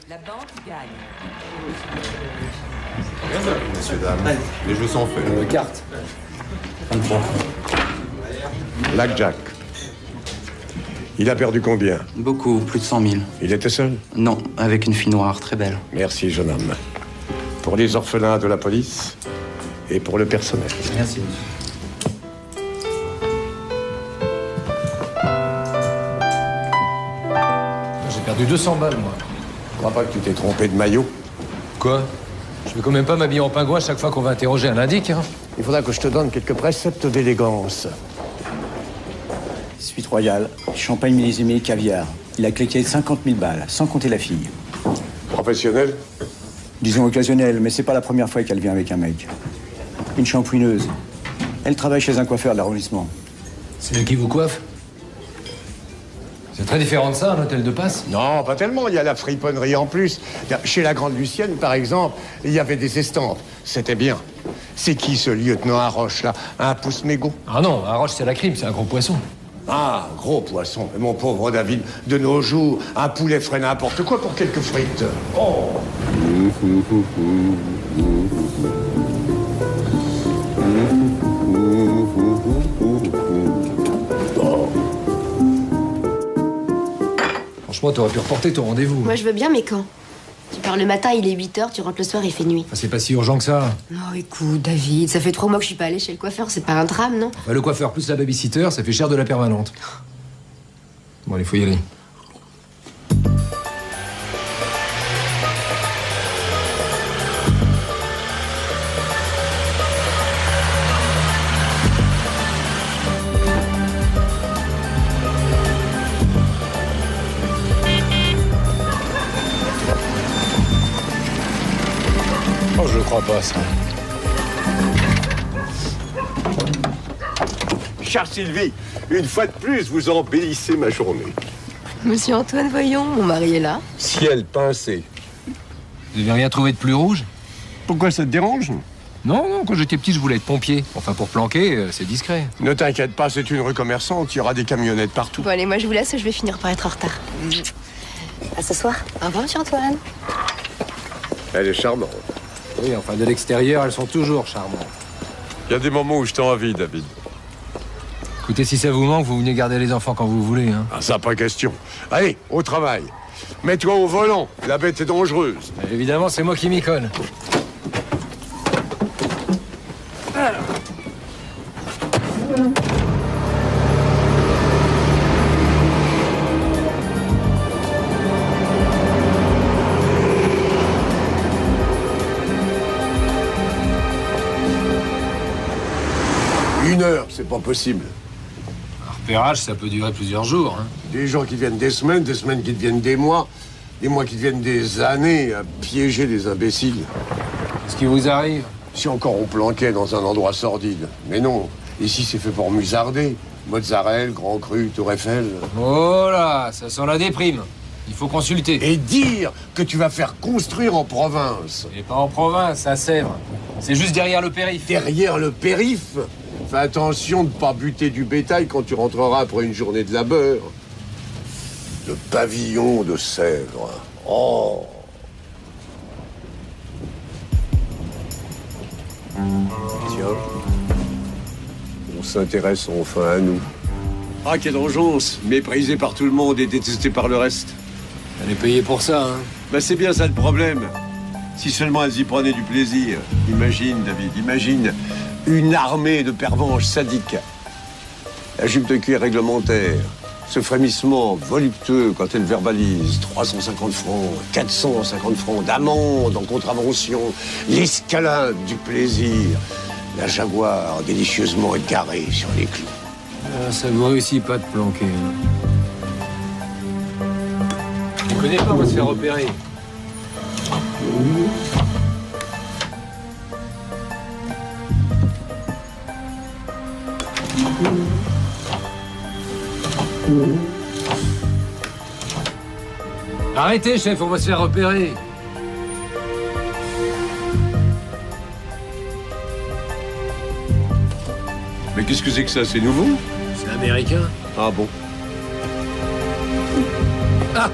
La banque gagne. Messieurs, dames, les jeux sont faits. Carte. 23. Blackjack. Il a perdu combien? Beaucoup, plus de 100 000. Il était seul? Non, avec une fille noire, très belle. Merci, jeune homme. Pour les orphelins de la police et pour le personnel. Merci. J'ai perdu 200 balles, moi. Je crois pas que tu t'es trompé de maillot. Quoi? Je vais quand même pas m'habiller en pingouin chaque fois qu'on va interroger un indique, hein. Il faudra que je te donne quelques préceptes d'élégance. Suite royale, champagne millésimé, caviar. Il a cliqué 50 000 balles, sans compter la fille. Professionnel? Disons occasionnel, mais c'est pas la première fois qu'elle vient avec un mec. Une shampouineuse. Elle travaille chez un coiffeur de l'arrondissement. C'est elle qui vous coiffe? C'est très différent de ça, un hôtel de passe. Non, pas tellement. Il y a la friponnerie en plus. Chez la Grande Lucienne, par exemple, il y avait des estampes. C'était bien. C'est qui ce lieutenant Haroche, là? Un pouce mégot? Ah non, un roche, c'est la crime, c'est un gros poisson. Ah, gros poisson. Mais mon pauvre David, de nos jours, un poulet ferait n'importe quoi pour quelques frites. Oh! Franchement, t'aurais pu reporter ton rendez-vous. Moi, je veux bien, mais quand? Tu pars le matin, il est 8h, tu rentres le soir, il fait nuit. Enfin, c'est pas si urgent que ça. Oh, écoute, David, ça fait 3 mois que je suis pas allée chez le coiffeur, c'est pas un drame, non? Enfin, le coiffeur plus la babysitter, ça fait cher de la permanente. Bon, allez, faut y aller. Oh, je crois pas, ça. Chère Sylvie, une fois de plus, vous embellissez ma journée. Monsieur Antoine, voyons, mon mari est là. Ciel pincé. Vous n'avez rien trouvé de plus rouge? Pourquoi ça te dérange? Non, non, quand j'étais petit, je voulais être pompier. Enfin, pour planquer, c'est discret. Ne t'inquiète pas, c'est une rue commerçante, il y aura des camionnettes partout. Bon, allez, moi, je vous laisse, je vais finir par être en retard. À ce soir. Au revoir, monsieur Antoine. Elle est charmante. Oui, enfin, de l'extérieur, elles sont toujours charmantes. Il y a des moments où je t'envie, David. Écoutez, si ça vous manque, vous venez garder les enfants quand vous voulez, hein. Ah, ça, pas question. Allez, au travail. Mets-toi au volant, la bête est dangereuse. Évidemment, c'est moi qui m'y colle. 1 heure, c'est pas possible. Un repérage, ça peut durer plusieurs jours, hein. Des gens qui viennent des semaines qui deviennent des mois qui deviennent des années à piéger des imbéciles. Qu'est-ce qui vous arrive? Si encore on planquait dans un endroit sordide. Mais non, ici c'est fait pour musarder. Mozzarella, Grand Cru, Tour Eiffel. Oh là, ça sent la déprime. Il faut consulter. Et dire que tu vas faire construire en province. Et pas en province, à Sèvres. C'est juste derrière le périph'. Derrière le périph'. Fais attention de ne pas buter du bétail quand tu rentreras après une journée de labeur. Le pavillon de Sèvres. Oh! Tiens, on s'intéresse enfin à nous. Ah, quelle vengeance! Méprisé par tout le monde et détesté par le reste. Elle est payée pour ça, hein. Ben c'est bien ça le problème. Si seulement elles y prenaient du plaisir. Imagine, David, imagine une armée de pervenches sadiques. La jupe de cuir réglementaire, ce frémissement voluptueux quand elle verbalise 350 francs, 450 francs d'amende en contravention, l'escalade du plaisir, la jaguar délicieusement égarée sur les clous. Ça vous réussit pas de planquer, hein. Je connais pas, on va se faire repérer. Arrêtez, chef, on va se faire repérer. Mais qu'est-ce que c'est que ça? C'est nouveau? C'est américain. Ah bon? Ah!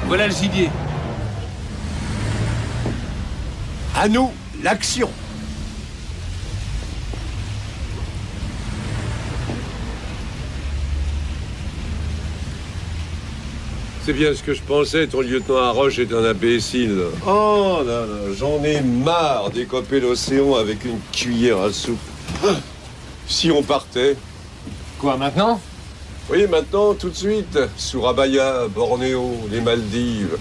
Voilà le gibier. À nous, l'action. C'est bien ce que je pensais, ton lieutenant Haroche est un imbécile. Oh là là, j'en ai marre d'écoper l'océan avec une cuillère à soupe. Si on partait. Quoi, maintenant? Oui, maintenant, tout de suite. Surabaya, Bornéo, les Maldives.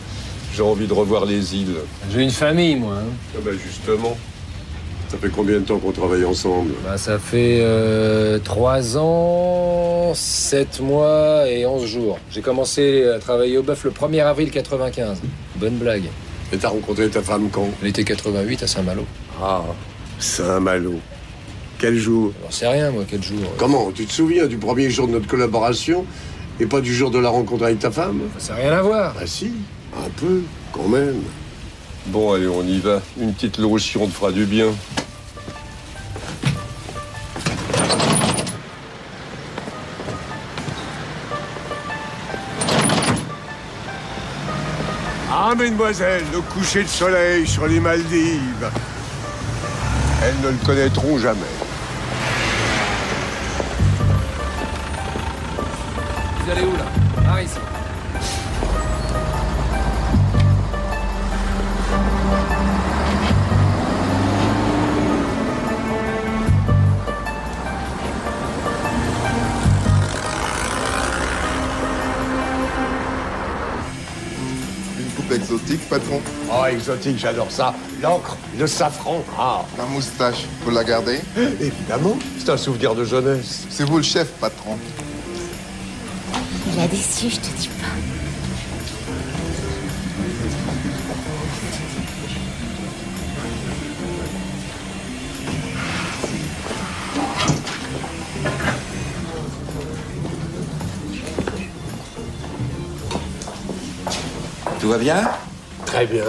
J'ai envie de revoir les îles. J'ai une famille, moi. Hein. Ah ben justement. Ça fait combien de temps qu'on travaille ensemble? Bah, ça fait 3 ans, 7 mois et 11 jours. J'ai commencé à travailler au bœuf le 1er avril 95. Bonne blague. Et t'as rencontré ta femme quand? L'été 88 à Saint-Malo. Ah, Saint-Malo. Quel jour? J'en sais rien, moi, quel jour. Comment? Tu te souviens du premier jour de notre collaboration et pas du jour de la rencontre avec ta femme? Ça n'a rien à voir. Ah si, un peu, quand même. Bon, allez, on y va. Une petite lotion te fera du bien. Ah, mesdemoiselles, le coucher de soleil sur les Maldives. Elles ne le connaîtront jamais. Vous allez où, là? Par ici. Exotique, patron. Oh, exotique, j'adore ça. L'encre, le safran. Ah, La moustache, vous la gardez? évidemment, c'est un souvenir de jeunesse. C'est vous le chef, patron. Il a déçu, je te dis pas. Tout va bien? Très bien.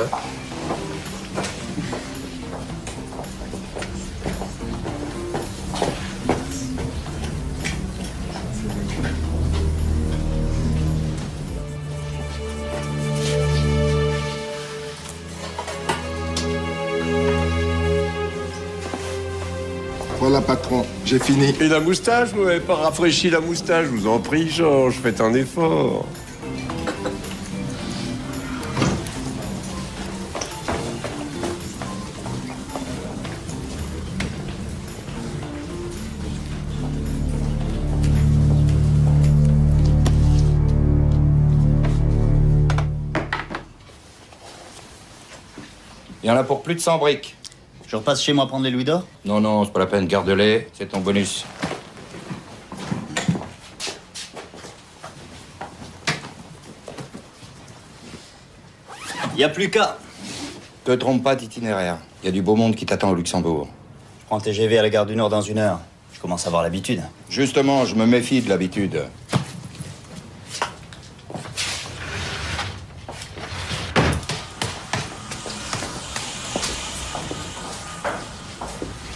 Voilà, patron, j'ai fini. Et la moustache, vous n'avez pas rafraîchi la moustache, je vous en prie, Georges, faites un effort. Il y en a pour plus de 100 briques. Je repasse chez moi prendre les louis d'or? Non, non, c'est pas la peine, garde-les, c'est ton bonus. Y a plus qu'à. Te trompe pas d'itinéraire. Il y a du beau monde qui t'attend au Luxembourg. Je prends TGV à la gare du Nord dans 1 heure. Je commence à avoir l'habitude. Justement, je me méfie de l'habitude.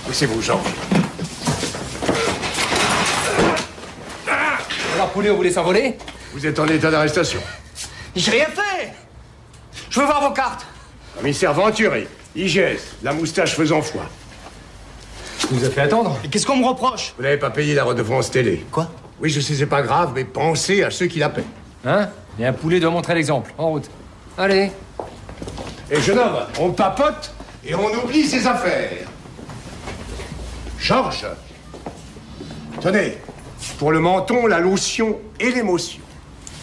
Laissez-vous, Georges. Alors, poulet, vous voulez s'envoler? Vous êtes en état d'arrestation. J'ai rien fait. Je veux voir vos cartes. Commissaire Venturé, IGS, la moustache faisant foi. Vous a fait attendre? Et qu'est-ce qu'on me reproche? Vous n'avez pas payé la redevance télé. Quoi? Oui, je sais, c'est pas grave, mais pensez à ceux qui la paient. Hein? Et un poulet doit montrer l'exemple. En route. Allez. Et jeune homme, on papote et on oublie ses affaires. Georges, tenez, pour le menton, la lotion et l'émotion.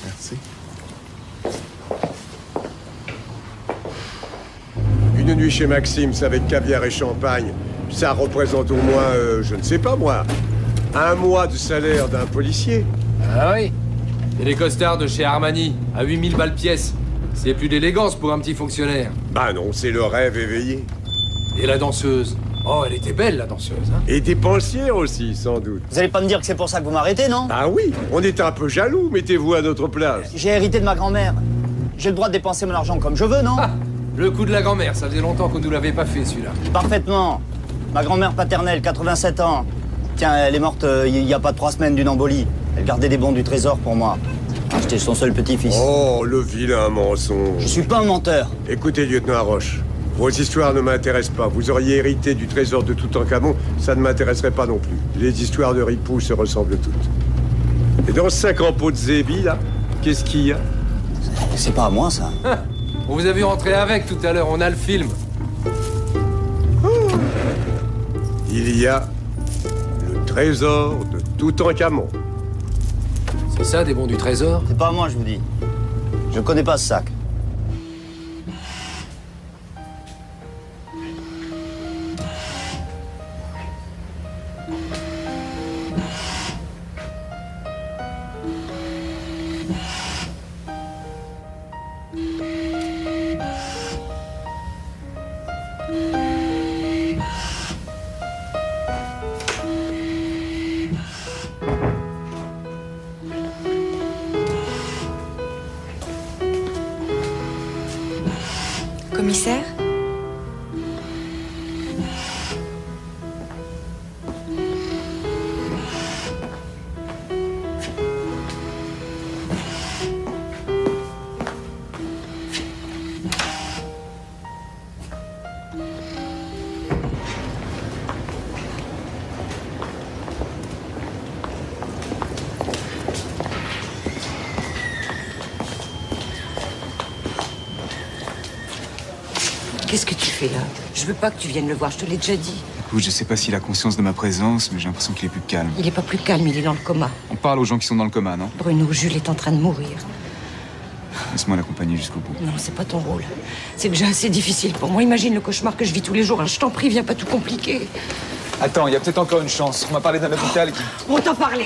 Merci. Une nuit chez Maxime, c'est avec caviar et champagne. Ça représente au moins, je ne sais pas moi, 1 mois de salaire d'un policier. Ah oui. Et les costards de chez Armani, à 8000 balles pièce. C'est plus d'élégance pour un petit fonctionnaire. Bah non, c'est le rêve éveillé. Et la danseuse? Oh, elle était belle, la danseuse, hein? Et dépensière aussi, sans doute. Vous allez pas me dire que c'est pour ça que vous m'arrêtez, non? Ah oui, on est un peu jaloux, mettez-vous à notre place. J'ai hérité de ma grand-mère. J'ai le droit de dépenser mon argent comme je veux, non? Ah, le coup de la grand-mère, ça faisait longtemps qu'on nous l'avait pas fait, celui-là. Parfaitement. Ma grand-mère paternelle, 87 ans. Tiens, elle est morte il y a pas 3 semaines d'une embolie. Elle gardait des bons du trésor pour moi. J'étais son seul petit-fils. Oh, le vilain mensonge. Je suis pas un menteur. Écoutez, lieutenant Haroche, Vos histoires ne m'intéressent pas. Vous auriez hérité du trésor de Toutankhamon, ça ne m'intéresserait pas non plus. Les histoires de Ripoux se ressemblent toutes. Et dans ce sac en pot de zébi, là, qu'est-ce qu'il y a? C'est pas à moi, ça. On vous a vu rentrer avec tout à l'heure, on a le film. Il y a le trésor de Toutankhamon. C'est ça, des bons du trésor? C'est pas à moi, je vous dis. Je connais pas ce sac. Commissaire? Qu'est-ce que tu fais là? Je veux pas que tu viennes le voir, je te l'ai déjà dit. Écoute, je sais pas s'il a conscience de ma présence, mais j'ai l'impression qu'il est plus calme. Il est pas plus calme, il est dans le coma. On parle aux gens qui sont dans le coma, non? Bruno, Jules est en train de mourir. Laisse-moi l'accompagner jusqu'au bout. Non, c'est pas ton rôle. C'est déjà assez difficile pour moi. Imagine le cauchemar que je vis tous les jours. Je t'en prie, viens pas tout compliquer. Attends, il y a peut-être encore une chance. On m'a parlé d'un hôpital qui... On t'a parlé,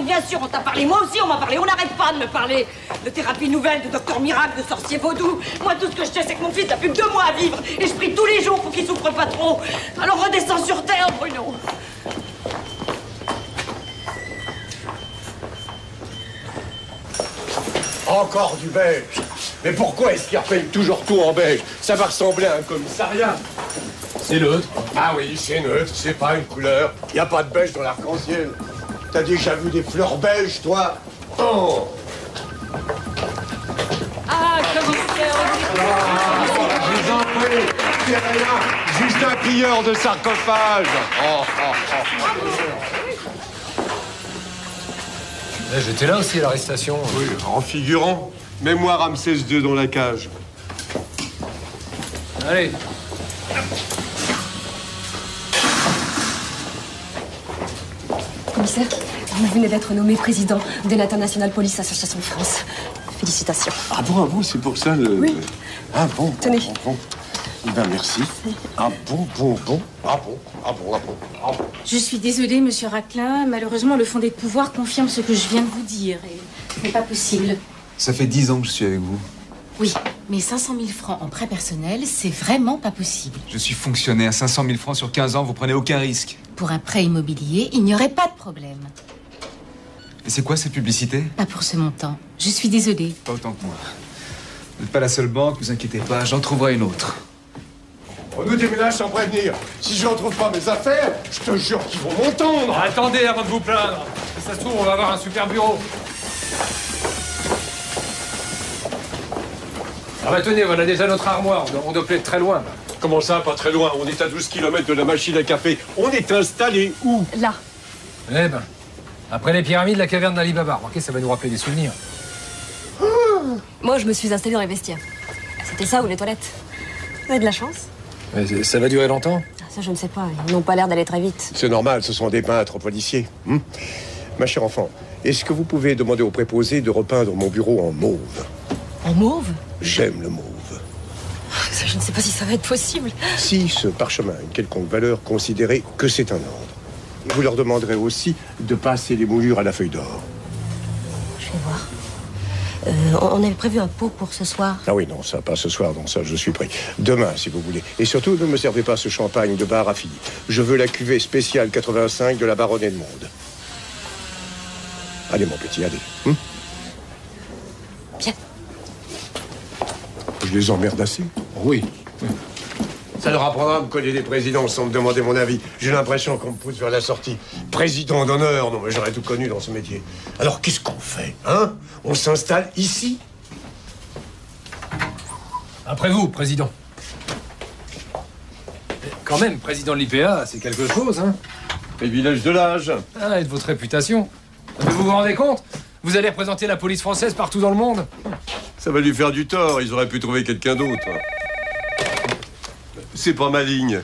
bien sûr, on t'a parlé. Moi aussi, on m'a parlé. On n'arrête pas de me parler de thérapie nouvelle, de docteur miracle, de sorcier vaudou. Moi, tout ce que je sais, c'est que mon fils n'a plus que 2 mois à vivre. Et je prie tous les jours pour qu'il souffre pas trop. Alors redescends sur terre, Bruno. Encore du beige. Mais pourquoi est-ce qu'ils repeignent toujours tout en beige? Ça va ressembler à un commissariat. C'est neutre. Ah oui, c'est neutre, c'est pas une couleur. Y a pas de beige dans l'arc-en-ciel. T'as déjà vu des fleurs beiges, toi? Oh! Ah, commissaire. Je vous en prie, c'est rien. Juste un pilleur de sarcophage. J'étais là aussi à l'arrestation. Oui, en figurant. Mets-moi Ramsès II dans la cage. Allez. Commissaire, vous venez d'être nommé président de l'International Police Association de France. Félicitations. Ah bon, c'est pour ça le... Oui. Ah bon. Tenez. Bon. Eh ben, merci. Ah bon. Je suis désolée, monsieur Raclin. Malheureusement, le fond des pouvoirs confirme ce que je viens de vous dire. Et ce n'est pas possible. Ça fait 10 ans que je suis avec vous. Oui, mais 500 000 francs en prêt personnel, c'est vraiment pas possible. Je suis fonctionnaire. 500 000 francs sur 15 ans, vous prenez aucun risque. Pour un prêt immobilier, il n'y aurait pas de problème. Et c'est quoi cette publicité? Pas pour ce montant. Je suis désolée. Pas autant que moi. Vous n'êtes pas la seule banque, vous inquiétez pas, j'en trouverai une autre. On nous déménage sans prévenir. Si je retrouve pas mes affaires, je te jure qu'ils vont m'entendre. Attendez avant de vous plaindre. Si ça se trouve, on va avoir un super bureau. Ah bah tenez, voilà déjà notre armoire. On doit plus être très loin. Comment ça, pas très loin? On est à 12 km de la machine à café. On est installé où? Là. Eh ben, après les pyramides, la caverne d'Ali Baba. Remarquez, ça va nous rappeler des souvenirs. Moi, je me suis installée dans les vestiaires. C'était ça ou les toilettes? Vous avez de la chance. Mais ça va durer longtemps? Ça, je ne sais pas. Ils n'ont pas l'air d'aller très vite. C'est normal, ce sont des peintres policiers. Ma chère enfant, est-ce que vous pouvez demander au préposé de repeindre mon bureau en mauve? En mauve? J'aime le mauve. Ça, je ne sais pas si ça va être possible. Si ce parchemin a une quelconque valeur, considérez que c'est un ordre. Vous leur demanderez aussi de passer les moulures à la feuille d'or. Je vais voir. On avait prévu un pot pour ce soir. Ah oui, non, ça, pas ce soir, non, ça, je suis prêt. Demain, si vous voulez. Et surtout, ne me servez pas ce champagne de bar à filles. Je veux la cuvée spéciale 85 de la Baronne Edmonde. Allez, mon petit, allez. Bien. Je les emmerde assez? Oui. Ça leur apprendra à me coller des présidents sans me demander mon avis. J'ai l'impression qu'on me pousse vers la sortie. Président d'honneur, non mais j'aurais tout connu dans ce métier. Alors qu'est-ce qu'on fait, hein? On s'installe ici? Après vous, président. Quand même, président de l'IPA, c'est quelque chose, hein. Privilège de l'âge. Ah, et de votre réputation. Mais vous vous rendez compte? Vous allez représenter la police française partout dans le monde. Ça va lui faire du tort, ils auraient pu trouver quelqu'un d'autre. C'est pas ma ligne.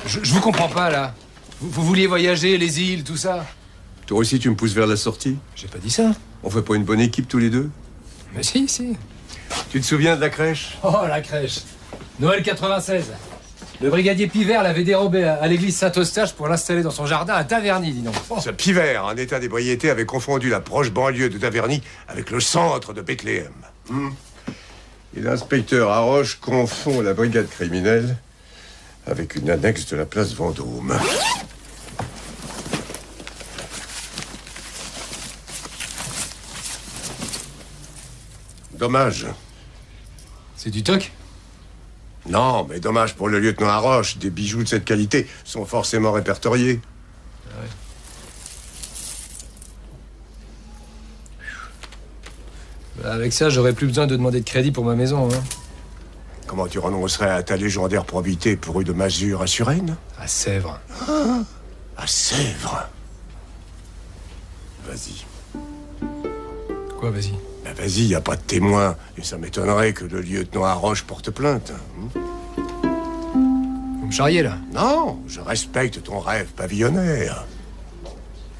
Je vous comprends pas, là. Vous vouliez voyager, les îles, tout ça. Toi aussi, tu me pousses vers la sortie? J'ai pas dit ça. On fait pas une bonne équipe tous les deux? Mais si, si. Tu te souviens de la crèche? Oh, la crèche. Noël 96. Le brigadier Pivert l'avait dérobé à l'église Saint-Eustache pour l'installer dans son jardin à Taverny, dis donc. Oh. Ce Pivert, en état d'ébriété, avait confondu la proche banlieue de Taverny avec le centre de Bethléem. Et l'inspecteur Haroche confond la brigade criminelle avec une annexe de la place Vendôme. Dommage. C'est du toc? Non, mais dommage pour le lieutenant Haroche. Des bijoux de cette qualité sont forcément répertoriés. Ah ouais. Bah, avec ça, j'aurais plus besoin de demander de crédit pour ma maison, hein. Comment tu renoncerais à ta légendaire probité pour rue de Masure à Suresnes? À Sèvres. Ah, à Sèvres. Vas-y. Quoi, vas-y? Ben vas-y, y a pas de témoin. Et ça m'étonnerait que le lieutenant Haroche porte plainte. Vous me charriez, là? Non, je respecte ton rêve pavillonnaire.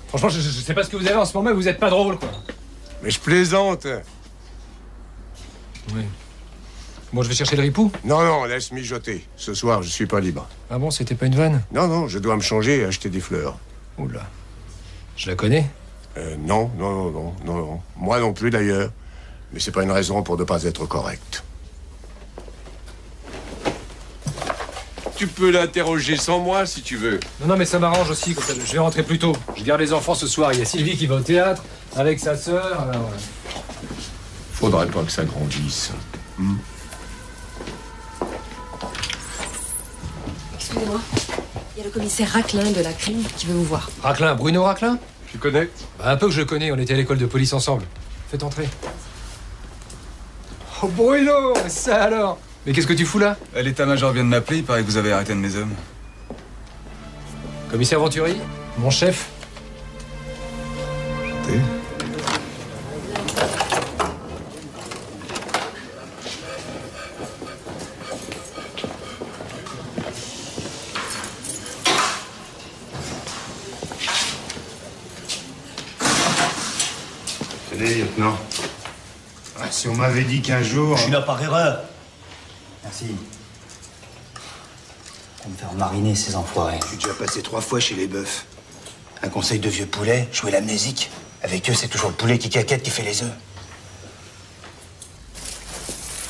Franchement, je sais pas ce que vous avez en ce moment, mais vous êtes pas drôle, quoi. Mais je plaisante. Oui. Bon, je vais chercher le ripou? Non, non, laisse mijoter. Ce soir, je suis pas libre. Ah bon, c'était pas une vanne? Non, non, je dois me changer et acheter des fleurs. Oula. Je la connais? Non. Moi non plus, d'ailleurs. Mais c'est pas une raison pour ne pas être correct. Tu peux l'interroger sans moi, si tu veux. Non, mais ça m'arrange aussi, comme ça, je vais rentrer plus tôt. Je garde les enfants ce soir. Il y a Sylvie qui va au théâtre, avec sa sœur, alors... Faudrait pas que ça grandisse. Excusez-moi, il y a le commissaire Raclin de la crime qui veut vous voir. Raclin, Bruno Raclin? Tu connais? Bah, un peu que je le connais, on était à l'école de police ensemble. Faites entrer. Oh, Bruno, ça alors? Mais qu'est-ce que tu fous là? L'état-major vient de m'appeler, il paraît que vous avez arrêté un de mes hommes. Commissaire Venturi, mon chef. T'es... Tenez, lieutenant. Ah, si on m'avait dit qu'un jour... Je suis là par erreur. Merci. Pour me faire mariner, ces enfoirés. Je suis déjà passé 3 fois chez les bœufs. Un conseil de vieux poulet, jouer l'amnésique. Avec eux, c'est toujours le poulet qui caquette qui fait les œufs.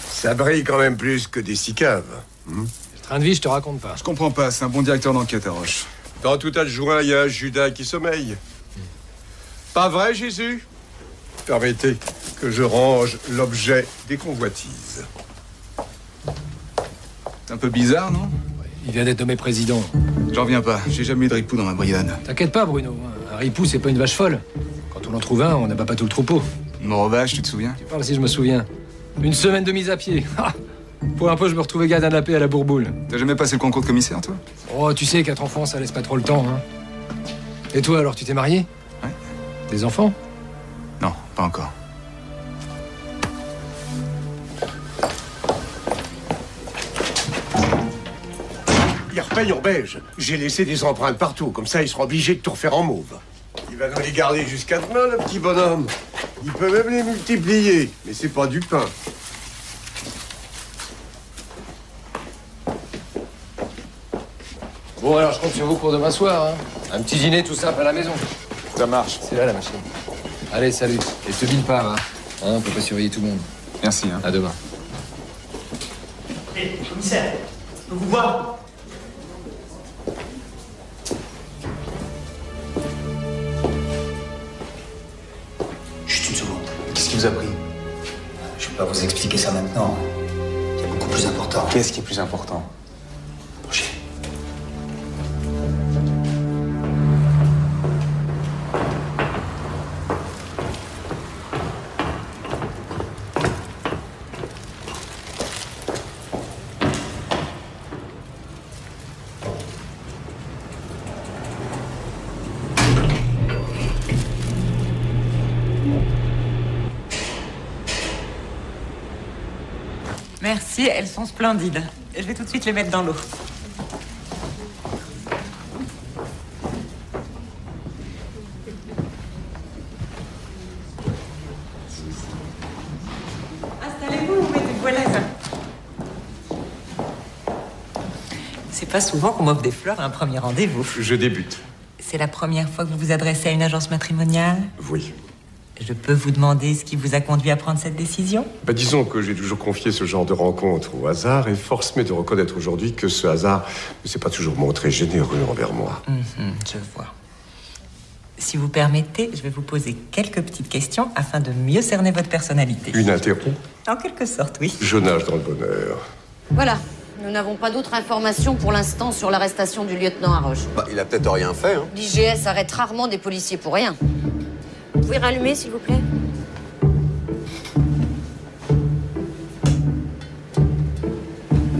Ça brille quand même plus que des six caves. Le train de vie, je te raconte pas. Je comprends pas, c'est un bon directeur d'enquête, Haroche. Dans tout adjoint, il y a un Judas qui sommeille. Pas vrai, Jésus? Permettez que je range l'objet des convoitises. C'est un peu bizarre, non? Il vient d'être nommé président. J'en reviens pas, j'ai jamais eu de ripou dans ma brigade. T'inquiète pas, Bruno. Un ripou, c'est pas une vache folle. Quand on en trouve un, on n'abat pas tout le troupeau. Morevache, tu te souviens? Tu parles si je me souviens. Une semaine de mise à pied. Ah, pour un peu, je me retrouvais gardien de la paix à la Bourboule. T'as jamais passé le concours de commissaire, toi? Oh, tu sais, 4 enfants, ça laisse pas trop le temps, hein. Et toi, alors, tu t'es marié? Ouais. Des enfants? Non, pas encore. Ils repeignent en beige. J'ai laissé des empreintes partout, comme ça ils seront obligés de tout refaire en mauve. Il va nous les garder jusqu'à demain, le petit bonhomme. Il peut même les multiplier, mais c'est pas du pain. Bon, alors, je compte sur vous pour demain soir, hein. Un petit dîner tout simple à la maison. Ça marche. C'est là, la machine. Allez, salut. Et te bile pas, hein. On peut pas surveiller tout le monde. Merci, hein. À demain. Hé, commissaire, je peux vous voir? Juste une seconde. Qu'est-ce qui vous a pris? Je peux pas vous expliquer ça maintenant. Il y a beaucoup plus important. Qu'est-ce qui est plus important? Roger. Merci, elles sont splendides. Je vais tout de suite les mettre dans l'eau. Installez-vous, vous mettez-vous à l'aise. C'est pas souvent qu'on m'offre des fleurs à un premier rendez-vous. Je débute. C'est la première fois que vous vous adressez à une agence matrimoniale? Oui. Je peux vous demander ce qui vous a conduit à prendre cette décision? Disons que j'ai toujours confié ce genre de rencontre au hasard et force m'est de reconnaître aujourd'hui que ce hasard ne s'est pas toujours montré généreux envers moi. Je vois. Si vous permettez, je vais vous poser quelques petites questions afin de mieux cerner votre personnalité. Une interro? En quelque sorte, oui. Je nage dans le bonheur. Voilà. Nous n'avons pas d'autres informations pour l'instant sur l'arrestation du lieutenant Haroche. Il a peut-être rien fait, hein. L'IGS arrête rarement des policiers pour rien. Vous pouvez rallumer, s'il vous plaît?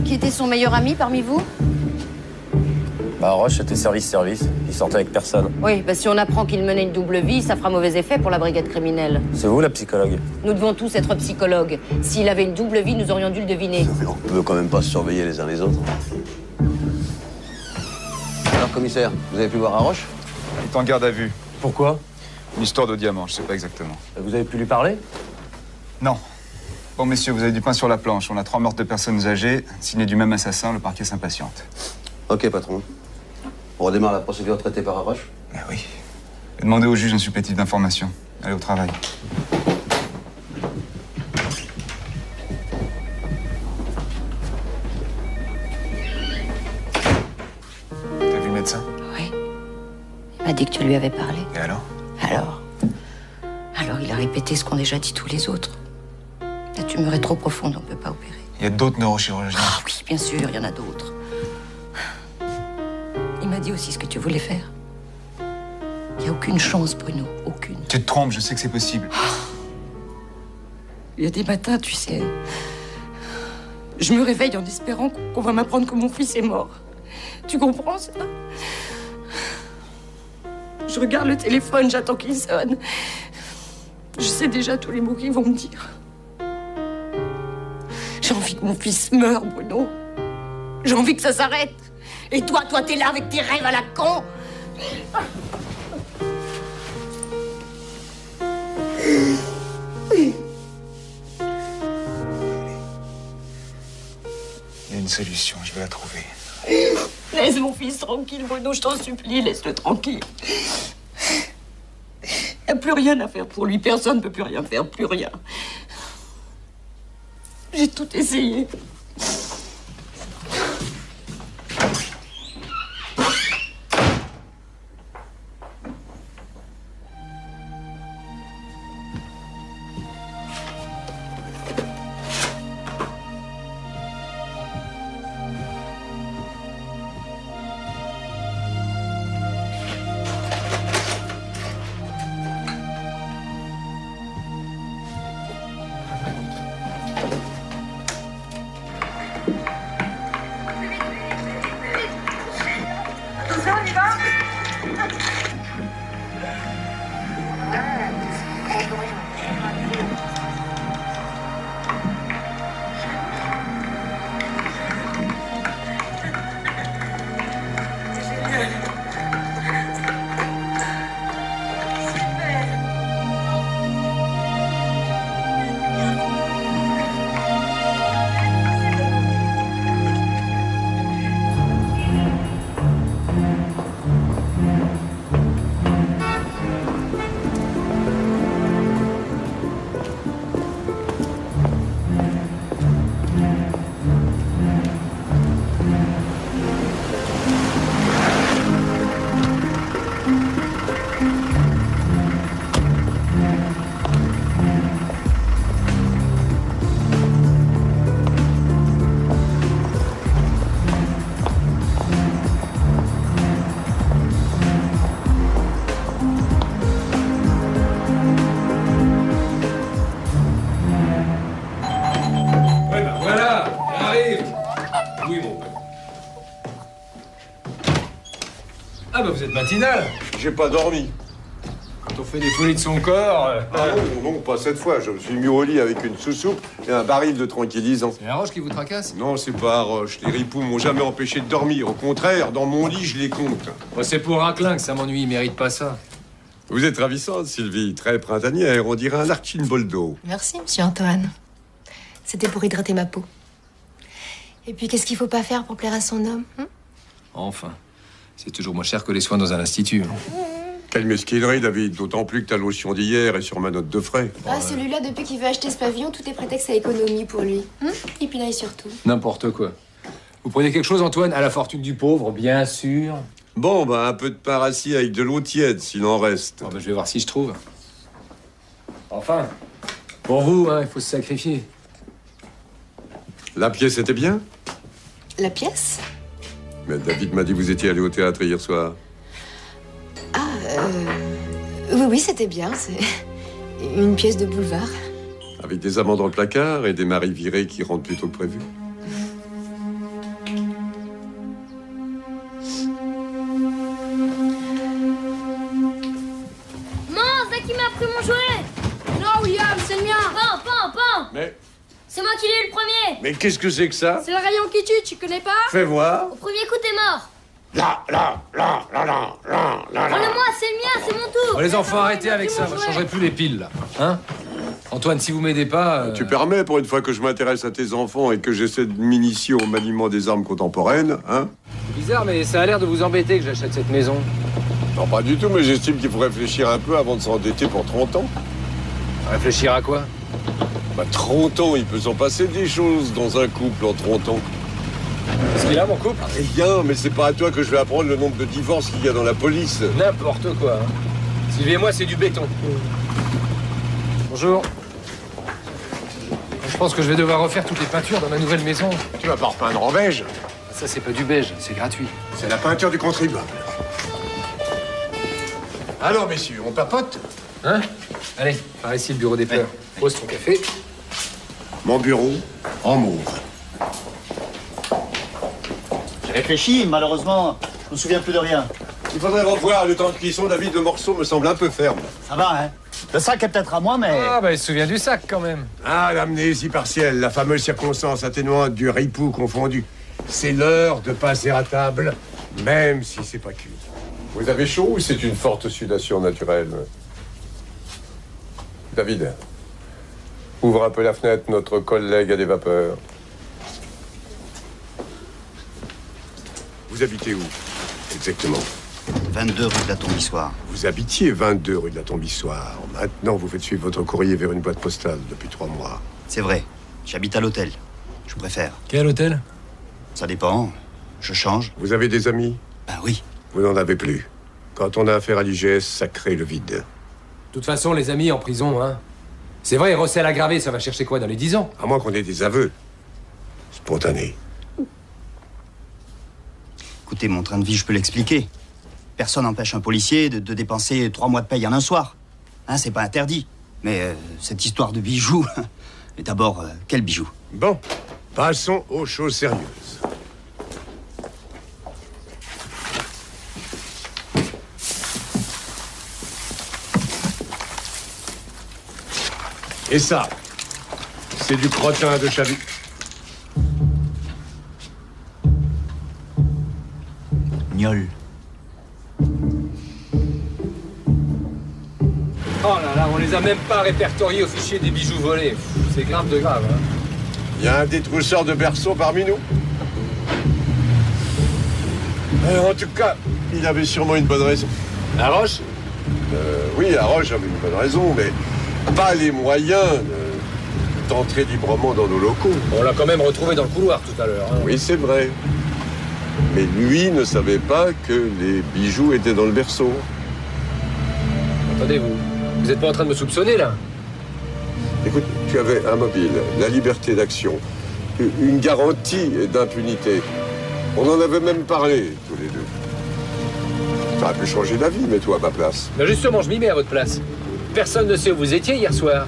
Qui était son meilleur ami parmi vous? Haroche était service. Il sortait avec personne. Oui, si on apprend qu'il menait une double vie, ça fera mauvais effet pour la brigade criminelle. C'est vous la psychologue? Nous devons tous être psychologues. S'il avait une double vie, nous aurions dû le deviner. Mais on peut quand même pas se surveiller les uns les autres. Alors, commissaire, vous avez pu voir Haroche? Il est en garde à vue. Pourquoi? Une histoire de diamant, je sais pas exactement. Vous avez pu lui parler? Non. Bon, messieurs, vous avez du pain sur la planche. On a 3 meurtres de personnes âgées, signées du même assassin, le parquet s'impatiente. Ok, patron. On redémarre la procédure traitée par Haroche? Oui. Et demandez au juge un supplétif d'information. Allez au travail. T'as vu le médecin? Oui. Il m'a dit que tu lui avais parlé. Et alors? Alors il a répété ce qu'ont déjà dit tous les autres. La tumeur est trop profonde, on ne peut pas opérer. Il y a d'autres neurochirurgiens. Ah oui, bien sûr, il y en a d'autres. Il m'a dit aussi ce que tu voulais faire. Il n'y a aucune chance, Bruno, aucune. Tu te trompes, je sais que c'est possible. Il y a des matins, tu sais, je me réveille en espérant qu'on va m'apprendre que mon fils est mort. Tu comprends ça? Je regarde le téléphone, j'attends qu'il sonne. Je sais déjà tous les mots qu'ils vont me dire. J'ai envie que mon fils meure, Bruno. J'ai envie que ça s'arrête. Et toi, t'es là avec tes rêves à la con. Il y a une solution, je vais la trouver. Laisse mon fils tranquille, Bruno, je t'en supplie, laisse-le tranquille. Il n'y a plus rien à faire pour lui, personne ne peut plus rien faire, plus rien. J'ai tout essayé. Ah bah vous êtes matinal. J'ai pas dormi. Quand on fait des folies de son corps... Ah non, non, pas cette fois. Je me suis mis au lit avec une sous-soupe et un baril de tranquillisant. C'est la roche qui vous tracasse? Non, c'est pas roche. Les ripoux m'ont jamais empêché de dormir. Au contraire, dans mon lit, je les compte. Moi, c'est pour Raclin que ça m'ennuie, il mérite pas ça. Vous êtes ravissante, Sylvie. Très printanière. On dirait un Archimboldo. Merci, monsieur Antoine. C'était pour hydrater ma peau. Et puis, qu'est-ce qu'il faut pas faire pour plaire à son homme, hein? Enfin. C'est toujours moins cher que les soins dans un institut. Quelle mesquinerie, David. D'autant plus que ta lotion d'hier est sur ma note de frais. Ah, celui-là, depuis qu'il veut acheter ce pavillon, tout est prétexte à économie pour lui. Et puis là, et surtout. N'importe quoi. Vous prenez quelque chose, Antoine? À la fortune du pauvre, bien sûr. Bon, bah, un peu de pain rassis avec de l'eau tiède, s'il en reste. Oh, bah, je vais voir si je trouve. Enfin, pour vous, hein, il faut se sacrifier. La pièce était bien? La pièce? Mais David m'a dit que vous étiez allé au théâtre hier soir. Oui, c'était bien. C'est une pièce de boulevard. Avec des amants dans le placard et des maris virés qui rentrent plus tôt que prévu. Maman, Zach, il m'a pris mon jouet. Non, William, c'est le mien. Pan. Mais... C'est moi qui l'ai eu le premier. Mais qu'est-ce que c'est que ça? C'est le rayon qui tue, tu connais pas? Fais voir. Au premier coup, t'es mort. Là. Prends-le-moi, c'est le mien, c'est mon tour. Bon, les enfants, arrêtez avec ça. Je changerai plus les piles, là. Hein? Antoine, si vous m'aidez pas... Tu permets, pour une fois que je m'intéresse à tes enfants et que j'essaie de m'initier au maniement des armes contemporaines, hein? C'est bizarre, mais ça a l'air de vous embêter que j'achète cette maison. Non, pas du tout, mais j'estime qu'il faut réfléchir un peu avant de s'endetter pour 30 ans. Réfléchir à quoi? Bah, 30 ans, il peut s'en passer des choses dans un couple en 30 ans. Qu'est-ce qu'il a, mon couple? Rien, mais c'est pas à toi que je vais apprendre le nombre de divorces qu'il y a dans la police. N'importe quoi, hein. Sylvie et moi, c'est du béton. Bonjour. Je pense que je vais devoir refaire toutes les peintures dans ma nouvelle maison. Tu vas pas repeindre en beige? Ça, c'est pas du beige, c'est gratuit. C'est la peinture du contribuable. Alors, messieurs, on papote? Hein? Allez, par ici, le bureau des peurs. Pose ton café. Mon bureau, en mauve. J'ai réfléchi, malheureusement, je me souviens plus de rien. Il faudrait revoir le temps de cuisson. David, le morceau me semble un peu ferme. Ça va, hein? Le sac est peut-être à moi, mais... Ah, bah, il se souvient du sac, quand même. Ah, l'amnésie partielle, la fameuse circonstance atténuante du ripou confondu. C'est l'heure de passer à table, même si c'est pas cuit. Vous avez chaud ou c'est une forte sudation naturelle? David, ouvre un peu la fenêtre, notre collègue a des vapeurs. Vous habitez où, exactement? 22 rue de la Tombissoire. Vous habitiez 22 rue de la Tombissoire. Maintenant, vous faites suivre votre courrier vers une boîte postale depuis 3 mois. C'est vrai. J'habite à l'hôtel. Je préfère. Quel hôtel? Ça dépend. Je change. Vous avez des amis? Ben oui. Vous n'en avez plus. Quand on a affaire à l'IGS, ça crée le vide. De toute façon, les amis en prison, hein. C'est vrai, recel aggravé, ça va chercher quoi dans les 10 ans? À moins qu'on ait des aveux. Spontanés. Écoutez, mon train de vie, je peux l'expliquer. Personne n'empêche un policier de dépenser 3 mois de paye en un soir. Hein, c'est pas interdit. Mais cette histoire de bijoux... Et d'abord, quel bijou? Bon, passons aux choses sérieuses. Et ça, c'est du crottin de Chavy. Gnôle. Oh là là, on les a même pas répertoriés au fichier des bijoux volés. C'est grave de grave, hein. Il y a un détrousseur de berceau parmi nous. En tout cas, il avait sûrement une bonne raison. La Roche? Oui, la Roche avait une bonne raison, mais pas les moyens d'entrer librement dans nos locaux. On l'a quand même retrouvé dans le couloir tout à l'heure, hein. Oui, c'est vrai. Mais lui ne savait pas que les bijoux étaient dans le berceau. Attendez, vous êtes pas en train de me soupçonner, là? Écoute, tu avais un mobile, la liberté d'action, une garantie d'impunité. On en avait même parlé, tous les deux. Ça aurait pu changer d'avis, mets-toi à ma place. Mais justement, je m'y mets à votre place. Personne ne sait où vous étiez hier soir.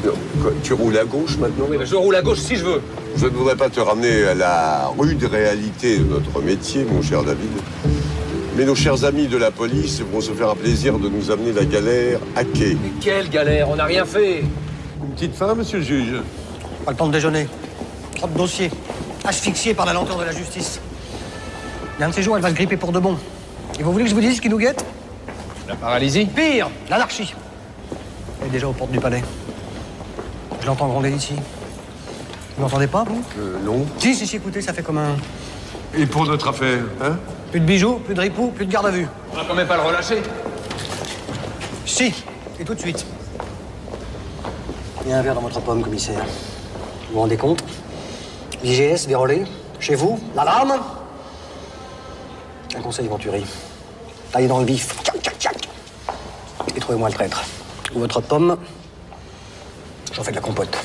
Non, quoi, tu roules à gauche maintenant? Oui, mais je roule à gauche si je veux. Je ne voudrais pas te ramener à la rude réalité de notre métier, mon cher David. Mais nos chers amis de la police vont se faire un plaisir de nous amener la galère à quai. Mais quelle galère? On n'a rien fait. Une petite fin, monsieur le juge? Pas le temps de déjeuner. Trop de dossiers. Asphyxié par la lenteur de la justice. Il y a un de ces jours, elle va se gripper pour de bon. Et vous voulez que je vous dise ce qui nous guette? La paralysie? Pire, l'anarchie. Elle est déjà aux portes du palais. Je l'entends gronder d'ici. Vous m'entendez pas, vous? Non. Si, écoutez, ça fait comme un... Et pour notre affaire, hein? Plus de bijoux, plus de ripoux, plus de garde à vue. On va quand même pas le relâcher. Si, et tout de suite. Il y a un verre dans votre pomme, commissaire. Vous vous rendez compte? L'IGS vérolé, chez vous, l'alarme. Un conseil Venturi. Taillez dans le vif. Et trouvez-moi le traître. Ou votre pomme, j'en fais de la compote.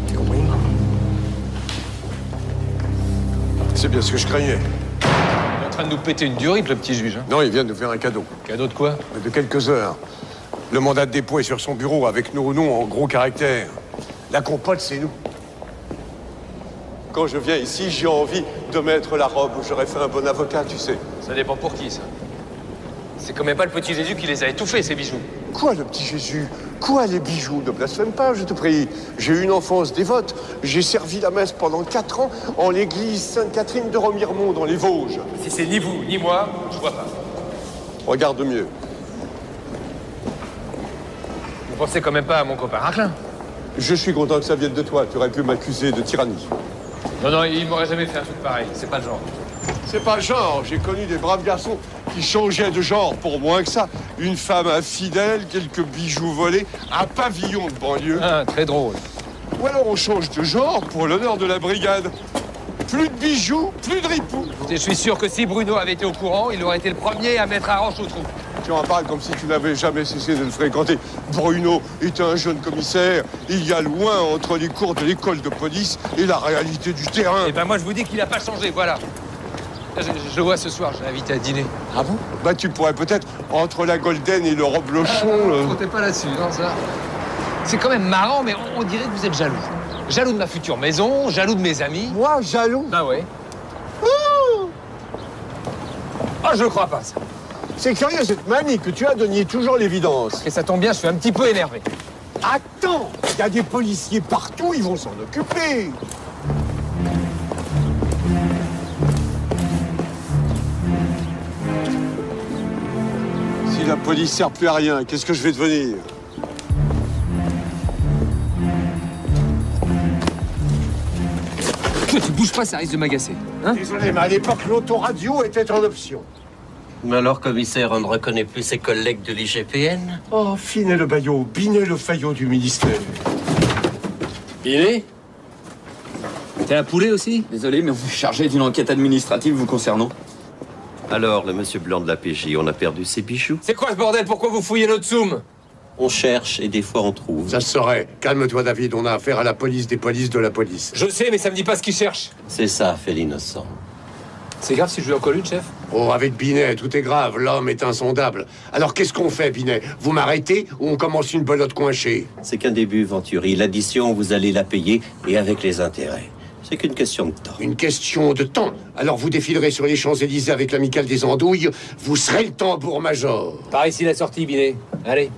T'as compris? C'est bien ce que je craignais. Il est en train de nous péter une durite, le petit juge. Hein. Non, il vient de nous faire un cadeau. Cadeau de quoi? De quelques heures. Le mandat de dépôt est sur son bureau, avec nos noms en gros caractères. La compote, c'est nous. Quand je viens ici, j'ai envie de mettre la robe. J'aurais fait un bon avocat, tu sais. Ça dépend pour qui, ça. C'est quand même pas le petit Jésus qui les a étouffés, ces bijoux. Quoi, le petit Jésus? Quoi, les bijoux? Ne blasphème pas, je te prie. J'ai eu une enfance dévote. J'ai servi la messe pendant 4 ans en l'église Sainte-Catherine de Remiremont, dans les Vosges. Si c'est ni vous, ni moi, je vois pas. Regarde mieux. Vous pensez quand même pas à mon copain Raclin? Je suis content que ça vienne de toi. Tu aurais pu m'accuser de tyrannie. Non, il m'aurait jamais fait un truc pareil. C'est pas le genre. C'est pas le genre. J'ai connu des braves garçons qui changeaient de genre pour moins que ça. Une femme infidèle, quelques bijoux volés, un pavillon de banlieue. Ah, très drôle. Ou alors on change de genre pour l'honneur de la brigade. Plus de bijoux, plus de ripoux. Je suis sûr que si Bruno avait été au courant, il aurait été le premier à mettre Arrange au trou. Tu en parles comme si tu n'avais jamais cessé de le fréquenter. Bruno était un jeune commissaire. Il y a loin entre les cours de l'école de police et la réalité du terrain. Eh ben moi je vous dis qu'il a pas changé, voilà. Je le vois ce soir, j'ai invité à dîner. Ah bon? Bah tu pourrais peut-être, entre la Golden et le Roblochon... Comptez pas là-dessus, non, ça. C'est quand même marrant, mais on dirait que vous êtes jaloux. Jaloux de ma future maison, jaloux de mes amis. Moi, jaloux? Bah ouais. Oh, je le crois pas, ça. C'est curieux, cette manie que tu as de nier toujours l'évidence. Et ça tombe bien, je suis un petit peu énervé. Attends, il y a des policiers partout, ils vont s'en occuper. Si la police sert plus à rien, qu'est-ce que je vais devenir? Tu bouges pas, ça risque de m'agacer. Hein? Désolé, mais à l'époque, l'autoradio était en option. Mais alors, commissaire, on ne reconnaît plus ses collègues de l'IGPN? Oh, Finet le Baillot, Binet le Fayot du ministère. Binet? T'es un poulet aussi? Désolé, mais on est chargé d'une enquête administrative vous concernant. Alors, le monsieur Blanc de la PJ, on a perdu ses bijoux? C'est quoi ce bordel? Pourquoi vous fouillez notre soum? On cherche et des fois on trouve. Ça se saurait. Calme-toi, David, on a affaire à la police des polices de la police. Je sais, mais ça me dit pas ce qu'ils cherchent. C'est ça, fait l'innocent. C'est grave si je lui en colle une, chef? Oh, avec Binet, tout est grave. L'homme est insondable. Alors, qu'est-ce qu'on fait, Binet? Vous m'arrêtez ou on commence une belote coinchée? C'est qu'un début, Venturi. L'addition, vous allez la payer et avec les intérêts. C'est qu'une question de temps. Une question de temps? Alors vous défilerez sur les Champs-Élysées avec l'amicale des Andouilles, vous serez le tambour-major. Par ici la sortie, Binet. Allez.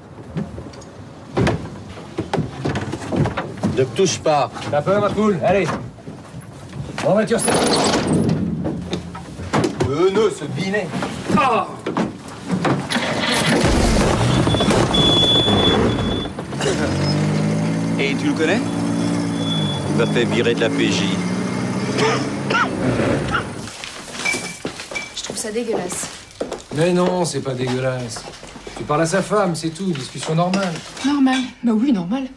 Ne touche pas. T'as peur, ma poule? Allez. En voiture, c'est... Non, ce Binet. Oh. Et tu le connais? Il m'a fait virer de la PJ. Je trouve ça dégueulasse. Mais non, c'est pas dégueulasse. Tu parles à sa femme, c'est tout. Discussion normale. Normal. Bah oui, normal.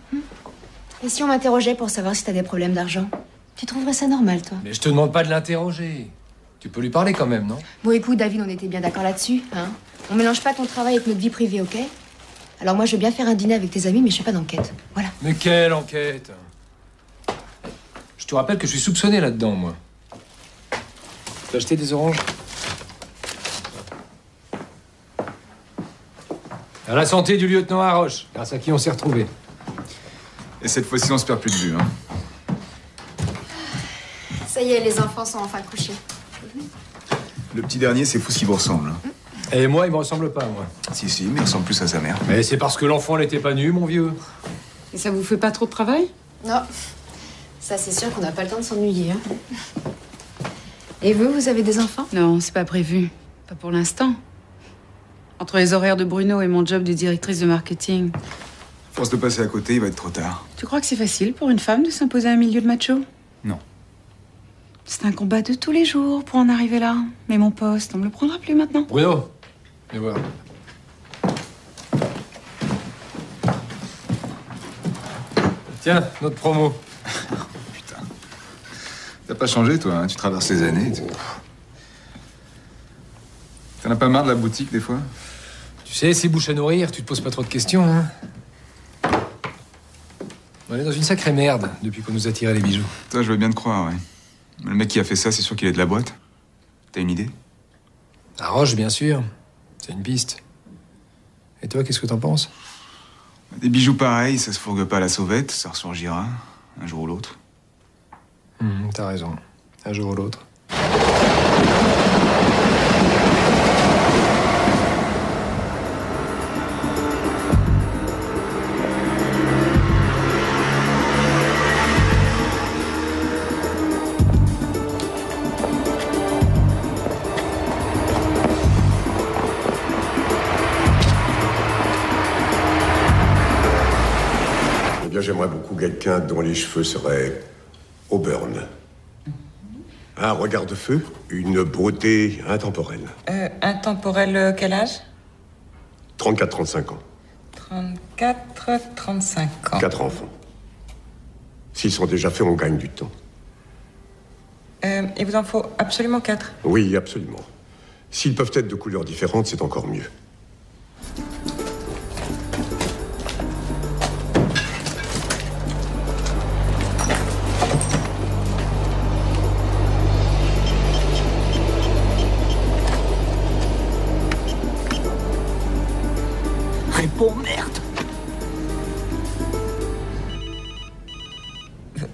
Et si on m'interrogeait pour savoir si t'as des problèmes d'argent? Tu trouverais ça normal, toi? Mais je te demande pas de l'interroger. Tu peux lui parler quand même, non? Bon, écoute, David, on était bien d'accord là-dessus, hein? On mélange pas ton travail avec notre vie privée, ok? Alors moi, je veux bien faire un dîner avec tes amis, mais je fais pas d'enquête. Voilà. Mais quelle enquête? Je te rappelle que je suis soupçonné là-dedans, moi. Tu veux acheter des oranges? À la santé du lieutenant Haroche, grâce à qui on s'est retrouvés. Et cette fois-ci, on se perd plus de vue, hein. Ça y est, les enfants sont enfin couchés. Le petit dernier, c'est fou ce qu'il vous ressemble. Hein. Et moi, il me ressemble pas, moi. Si, mais il ressemble plus à sa mère. Mais c'est parce que l'enfant n'était pas nu, mon vieux. Et ça vous fait pas trop de travail? Non. Ça, c'est sûr qu'on n'a pas le temps de s'ennuyer. Hein. Et vous avez des enfants? Non, c'est pas prévu. Pas pour l'instant. Entre les horaires de Bruno et mon job de directrice de marketing. Force de passer à côté, il va être trop tard. Tu crois que c'est facile pour une femme de s'imposer à un milieu de macho? Non. C'est un combat de tous les jours pour en arriver là. Mais mon poste, on me le prendra plus maintenant. Bruno, viens voir. Tiens, notre promo. Putain. T'as pas changé, toi, hein? Tu traverses les années. T'en as pas marre de la boutique, des fois? Tu sais, si bouche à nourrir, tu te poses pas trop de questions, hein. On est dans une sacrée merde depuis qu'on nous a tiré les bijoux. Toi, je veux bien te croire, ouais. Le mec qui a fait ça, c'est sûr qu'il est de la boîte. T'as une idée? La Roche, bien sûr. C'est une piste. Et toi, qu'est-ce que t'en penses? Des bijoux pareils, ça se fourgue pas à la sauvette, ça ressurgira, un jour ou l'autre. T'as raison. Un jour ou l'autre. J'aimerais beaucoup quelqu'un dont les cheveux seraient au burn. Un regard de feu, une beauté intemporelle. Intemporel, quel âge? 34-35 ans. 34-35 ans. 4 enfants. S'ils sont déjà faits, on gagne du temps. Il vous en faut absolument 4? Oui, absolument. S'ils peuvent être de couleurs différentes, c'est encore mieux. Réponds, merde!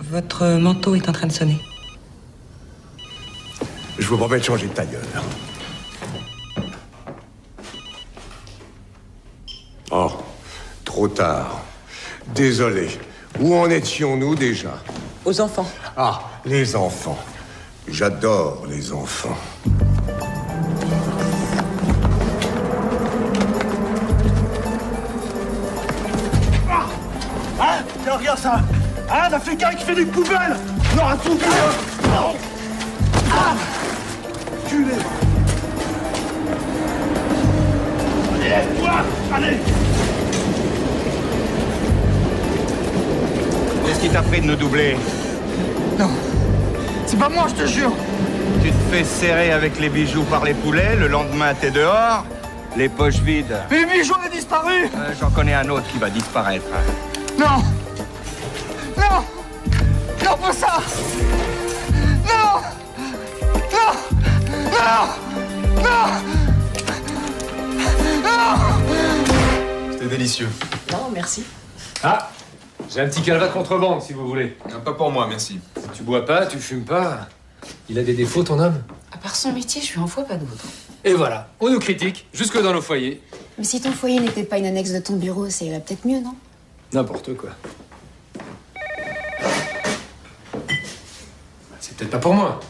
Votre manteau est en train de sonner. Je vous promets de changer de tailleur. Oh, trop tard. Désolé. Où en étions-nous déjà? Aux enfants. Ah, les enfants. J'adore les enfants. Hein? Tiens, regarde ça! Hein? Un Africain qui fait des poubelles! On aura tout vu! Ah! Culé! Allez, lève-toi! Allez! Qu'est-ce qui t'a pris de nous doubler? Non! C'est pas moi, je te jure! Tu te fais serrer avec les bijoux par les poulets, le lendemain t'es dehors, les poches vides. Mais les bijoux ont disparu! J'en connais un autre qui va disparaître. Non! Non! Non, pas ça! Non! Non! Non! Non! Non! C'était délicieux. Non, merci. Ah! J'ai un petit calva de contrebande, si vous voulez. Non, pas pour moi, merci. Tu bois pas, tu fumes pas. Il a des défauts, ton homme? À part son métier, je lui en vois pas d'autre. Et voilà, on nous critique, jusque dans nos foyers. Mais si ton foyer n'était pas une annexe de ton bureau, ça irait peut-être mieux, non? N'importe quoi. C'est peut-être pas pour moi.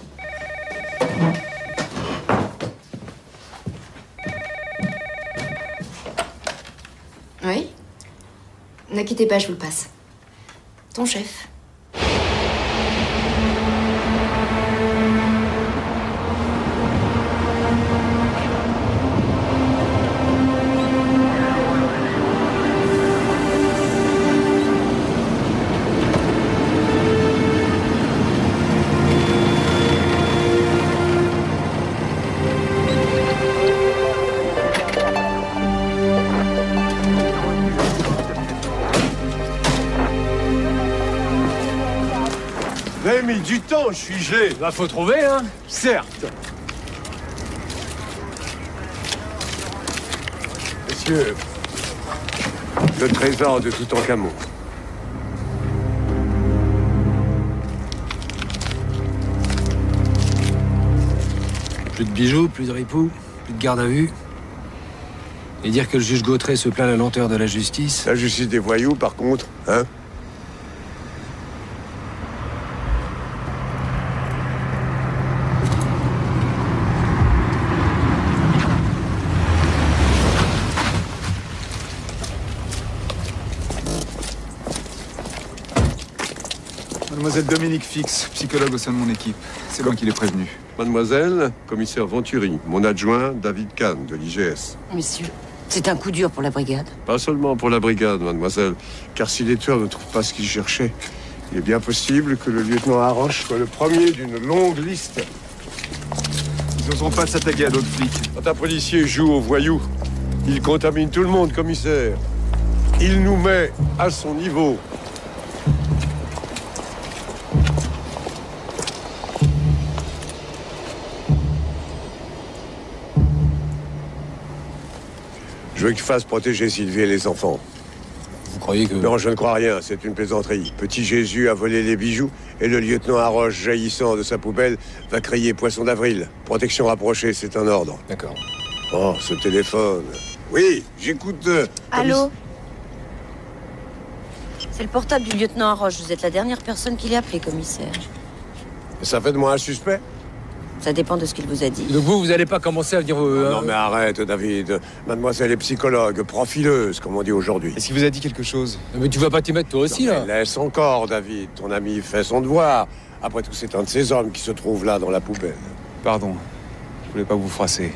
Oui? Ne quittez pas, je vous le passe. Ton chef. Vous avez mis du temps, je suis gelé. Bah, faut trouver, hein. Certes. Monsieur, le trésor de Toutankhamon. Plus de bijoux, plus de ripoux, plus de garde à vue. Et dire que le juge Gautret se plaint de la lenteur de la justice. La justice des voyous, par contre, hein? Mademoiselle Dominique Fix, psychologue au sein de mon équipe. C'est moi qui l'ai prévenu. Mademoiselle, commissaire Venturi, mon adjoint David Kahn de l'IGS. Monsieur, c'est un coup dur pour la brigade. Pas seulement pour la brigade, mademoiselle, car si les tueurs ne trouvent pas ce qu'ils cherchaient, il est bien possible que le lieutenant Haroche soit le premier d'une longue liste. Ils n'oseront pas s'attaquer à d'autres flics. Quand un policier joue aux voyous, il contamine tout le monde, commissaire. Il nous met à son niveau. Je veux qu'il fasse protéger Sylvie et les enfants. Vous croyez que... Non, je ne crois rien, c'est une plaisanterie. Petit Jésus a volé les bijoux et le lieutenant Haroche, jaillissant de sa poubelle, va crier poisson d'avril. Protection rapprochée, c'est un ordre. D'accord. Oh, ce téléphone. Oui, j'écoute... Allô? C'est le portable du lieutenant Haroche. Vous êtes la dernière personne qui l'ait appelé, commissaire. Ça fait de moi un suspect? Ça dépend de ce qu'il vous a dit. Donc vous allez pas commencer à venir... Non, mais arrête, David. Mademoiselle est psychologue, profileuse, comme on dit aujourd'hui. Est-ce qu'il vous a dit quelque chose? Mais tu vas pas t'y mettre toi aussi, là? Laisse encore, David. Ton ami fait son devoir. Après tout, c'est un de ces hommes qui se trouve là, dans la poubelle. Pardon. Je voulais pas vous froisser.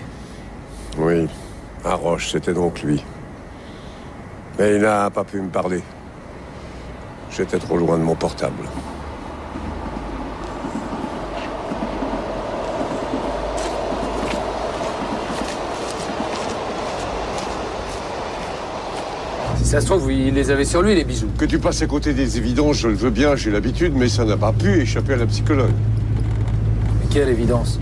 Oui. Haroche, c'était donc lui. Mais il n'a pas pu me parler. J'étais trop loin de mon portable. Si ça se trouve, il les avait sur lui, les bijoux. Que tu passes à côté des évidences, je le veux bien, j'ai l'habitude, mais ça n'a pas pu échapper à la psychologue. Mais quelle évidence?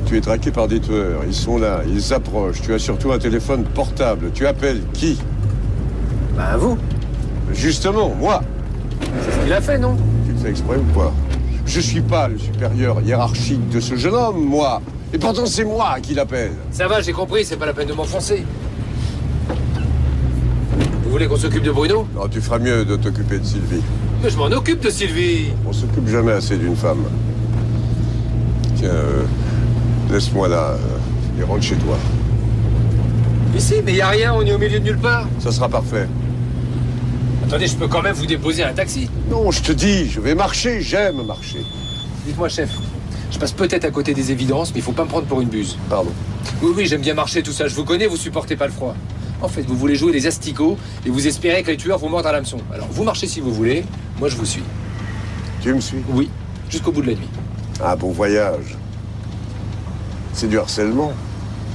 Tu es traqué par des tueurs, ils sont là, ils approchent. Tu as surtout un téléphone portable. Tu appelles qui? Bah, vous. Justement, moi. C'est ce qu'il a fait, non? Tu le fais exprès ou quoi? Je suis pas le supérieur hiérarchique de ce jeune homme, moi. Et pourtant, c'est moi qui l'appelle. Ça va, j'ai compris, c'est pas la peine de m'enfoncer. Vous voulez qu'on s'occupe de Bruno? Non, tu feras mieux de t'occuper de Sylvie. Mais je m'en occupe de Sylvie. On s'occupe jamais assez d'une femme. Tiens, laisse-moi là et rentre chez toi. Ici, mais y a rien, on est au milieu de nulle part. Ça sera parfait. Attendez, je peux quand même vous déposer un taxi. Non, je te dis, je vais marcher, j'aime marcher. Dites-moi, chef, je passe peut-être à côté des évidences, mais il faut pas me prendre pour une buse. Pardon. Oui, j'aime bien marcher, tout ça, je vous connais, vous supportez pas le froid. En fait, vous voulez jouer les asticots et vous espérez que les tueurs vous mordent à l'hameçon. Alors, vous marchez si vous voulez, moi je vous suis. Tu me suis? Oui, jusqu'au bout de la nuit. Ah, bon voyage. C'est du harcèlement.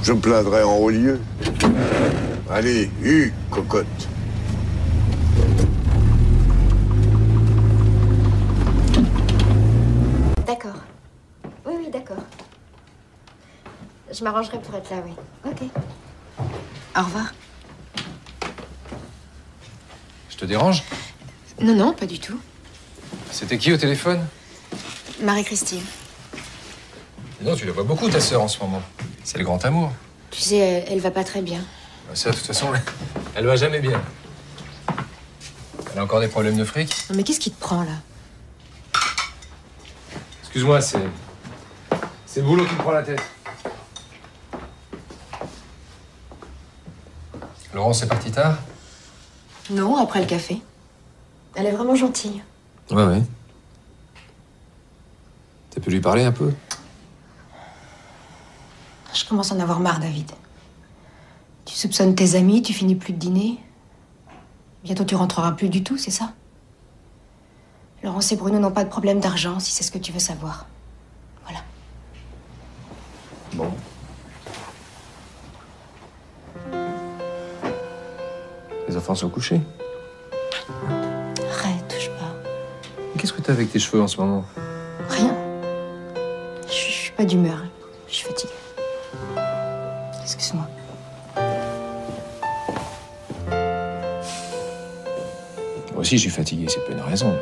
Je me plaindrai en haut lieu. Allez, cocotte. D'accord. Oui, d'accord. Je m'arrangerai pour être là, oui. Ok. Au revoir. Je te dérange? Non, pas du tout. C'était qui au téléphone? Marie-Christine. Non, tu la vois beaucoup, ta sœur, en ce moment. C'est le grand amour. Tu sais, elle va pas très bien. Ça, de toute façon, elle va jamais bien. Elle a encore des problèmes de fric. Non, mais qu'est-ce qui te prend, là? Excuse-moi, c'est le boulot qui me prend la tête. Laurence est partie tard? Non, après le café. Elle est vraiment gentille. Ouais. T'as pu lui parler un peu? Je commence à en avoir marre, David. Tu soupçonnes tes amis, tu finis plus de dîner. Bientôt, tu rentreras plus du tout, c'est ça? Laurence et Bruno n'ont pas de problème d'argent, si c'est ce que tu veux savoir. Voilà. Bon. Les enfants sont couchés. Arrête, touche pas. Qu'est-ce que t'as avec tes cheveux en ce moment? Rien. Je suis pas d'humeur. Je suis fatiguée. Excuse-moi. Moi aussi, je suis fatigué, c'est pas une raison.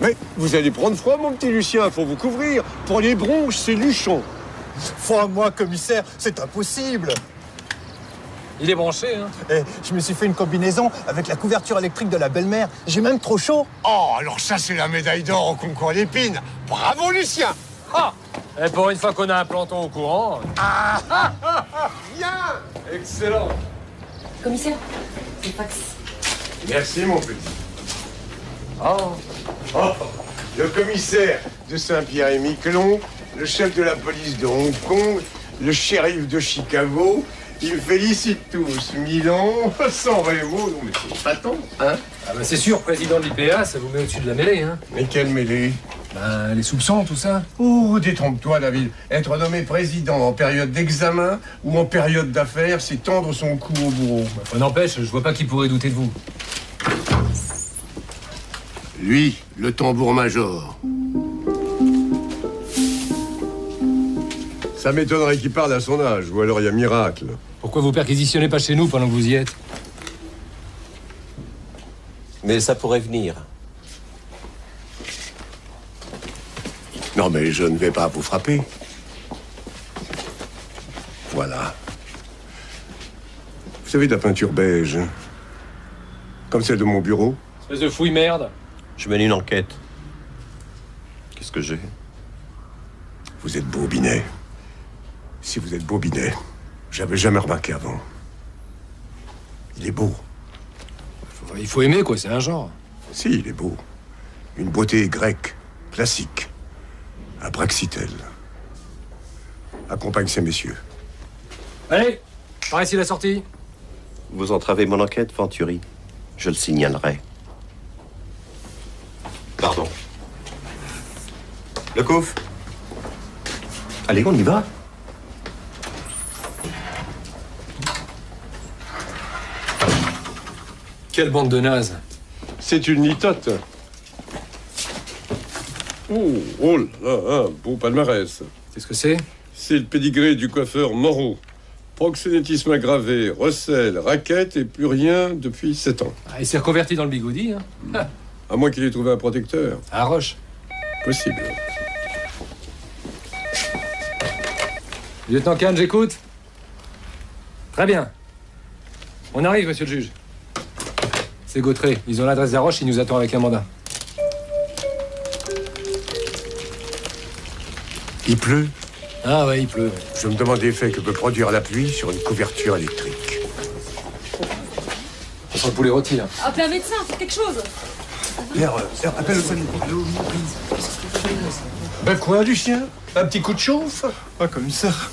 Mais vous allez prendre froid, mon petit Lucien, faut vous couvrir. Pour les bronches, c'est Luchon. Froid, moi, commissaire, c'est impossible. Il est branché, hein. Eh, je me suis fait une combinaison avec la couverture électrique de la belle-mère. J'ai même trop chaud. Oh, alors ça, c'est la médaille d'or au concours d'épines. Bravo, Lucien. Ah! Et pour une fois qu'on a un planton au courant... Bien. Excellent. Commissaire, c'est fax. Merci, mon petit. Oh, le commissaire de Saint-Pierre-et-Miquelon, le chef de la police de Hong Kong, le shérif de Chicago, ils me félicitent tous. Milan, San Remo, non mais c'est pas tant, hein? Ah bah c'est sûr, président de l'IPA, ça vous met au-dessus de la mêlée, hein. Mais quelle mêlée? Ben, les soupçons, tout ça. Oh, détrompe-toi, David. Être nommé président en période d'examen ou en période d'affaires, c'est tendre son cou au bourreau. Enfin, n'empêche, je vois pas qui pourrait douter de vous. Lui, le tambour-major. Ça m'étonnerait qu'il parle à son âge, ou alors il y a miracle. Pourquoi vous perquisitionnez pas chez nous pendant que vous y êtes? Mais ça pourrait venir. Non, mais je ne vais pas vous frapper. Voilà. Vous savez, de la peinture beige, comme celle de mon bureau. Espèce de fouille merde. Je mène une enquête. Qu'est-ce que j'ai? Vous êtes beau, Binet. Si vous êtes beau, Binet, j'avais jamais remarqué avant. Il est beau. Il faut aimer, quoi, c'est un genre. Si, il est beau. Une beauté grecque, classique. À Praxitèle. Accompagne ces messieurs. Allez, par ici la sortie. Vous entravez mon enquête, Venturi. Je le signalerai. Pardon. Le couf. Allez, on y va. Quelle bande de nazes. C'est une litote. Oh là là, un beau palmarès. Qu'est-ce que c'est? C'est le pédigré du coiffeur Moreau. Proxénétisme aggravé, recel, raquette et plus rien depuis 7 ans. Ah, il s'est reconverti dans le bigoudi, hein. À moins qu'il ait trouvé un protecteur. À Roche. Possible. Lieutenant Kahn, j'écoute. Très bien. On arrive, monsieur le juge. C'est Gautret. Ils ont l'adresse d'Aroche, il nous attend avec un mandat. Il pleut. Ah ouais, il pleut. Je me demande l'effet que peut produire la pluie sur une couverture électrique. On sent le poulet rôti, là. Appelez un médecin, faites quelque chose. Appelle le SAMU. Ben quoi, Lucien? Un petit coup de chauffe? Ah, commissaire.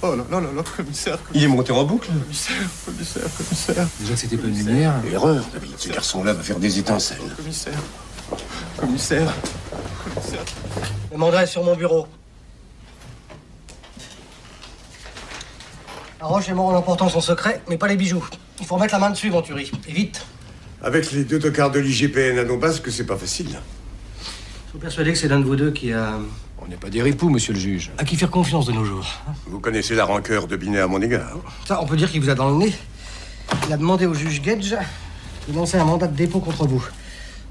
Oh là là là là, commissaire. Il est monté en boucle? Commissaire. Déjà que c'était pas une lumière. Erreur, David. Ce garçon-là va faire des étincelles. Commissaire. Le mandat est sur mon bureau. Roche est mort en emportant son secret, mais pas les bijoux. Il faut remettre la main dessus, Venturi. Et vite. Avec les 2 tocards de l'IGPN à nos bases, que c'est pas facile. Je suis persuadé que c'est l'un de vous deux qui a... On n'est pas des ripoux, monsieur le juge. À qui faire confiance de nos jours. Vous connaissez la rancœur de Binet à mon égard. Ça, on peut dire qu'il vous a dans le nez. Il a demandé au juge Gage de lancer un mandat de dépôt contre vous.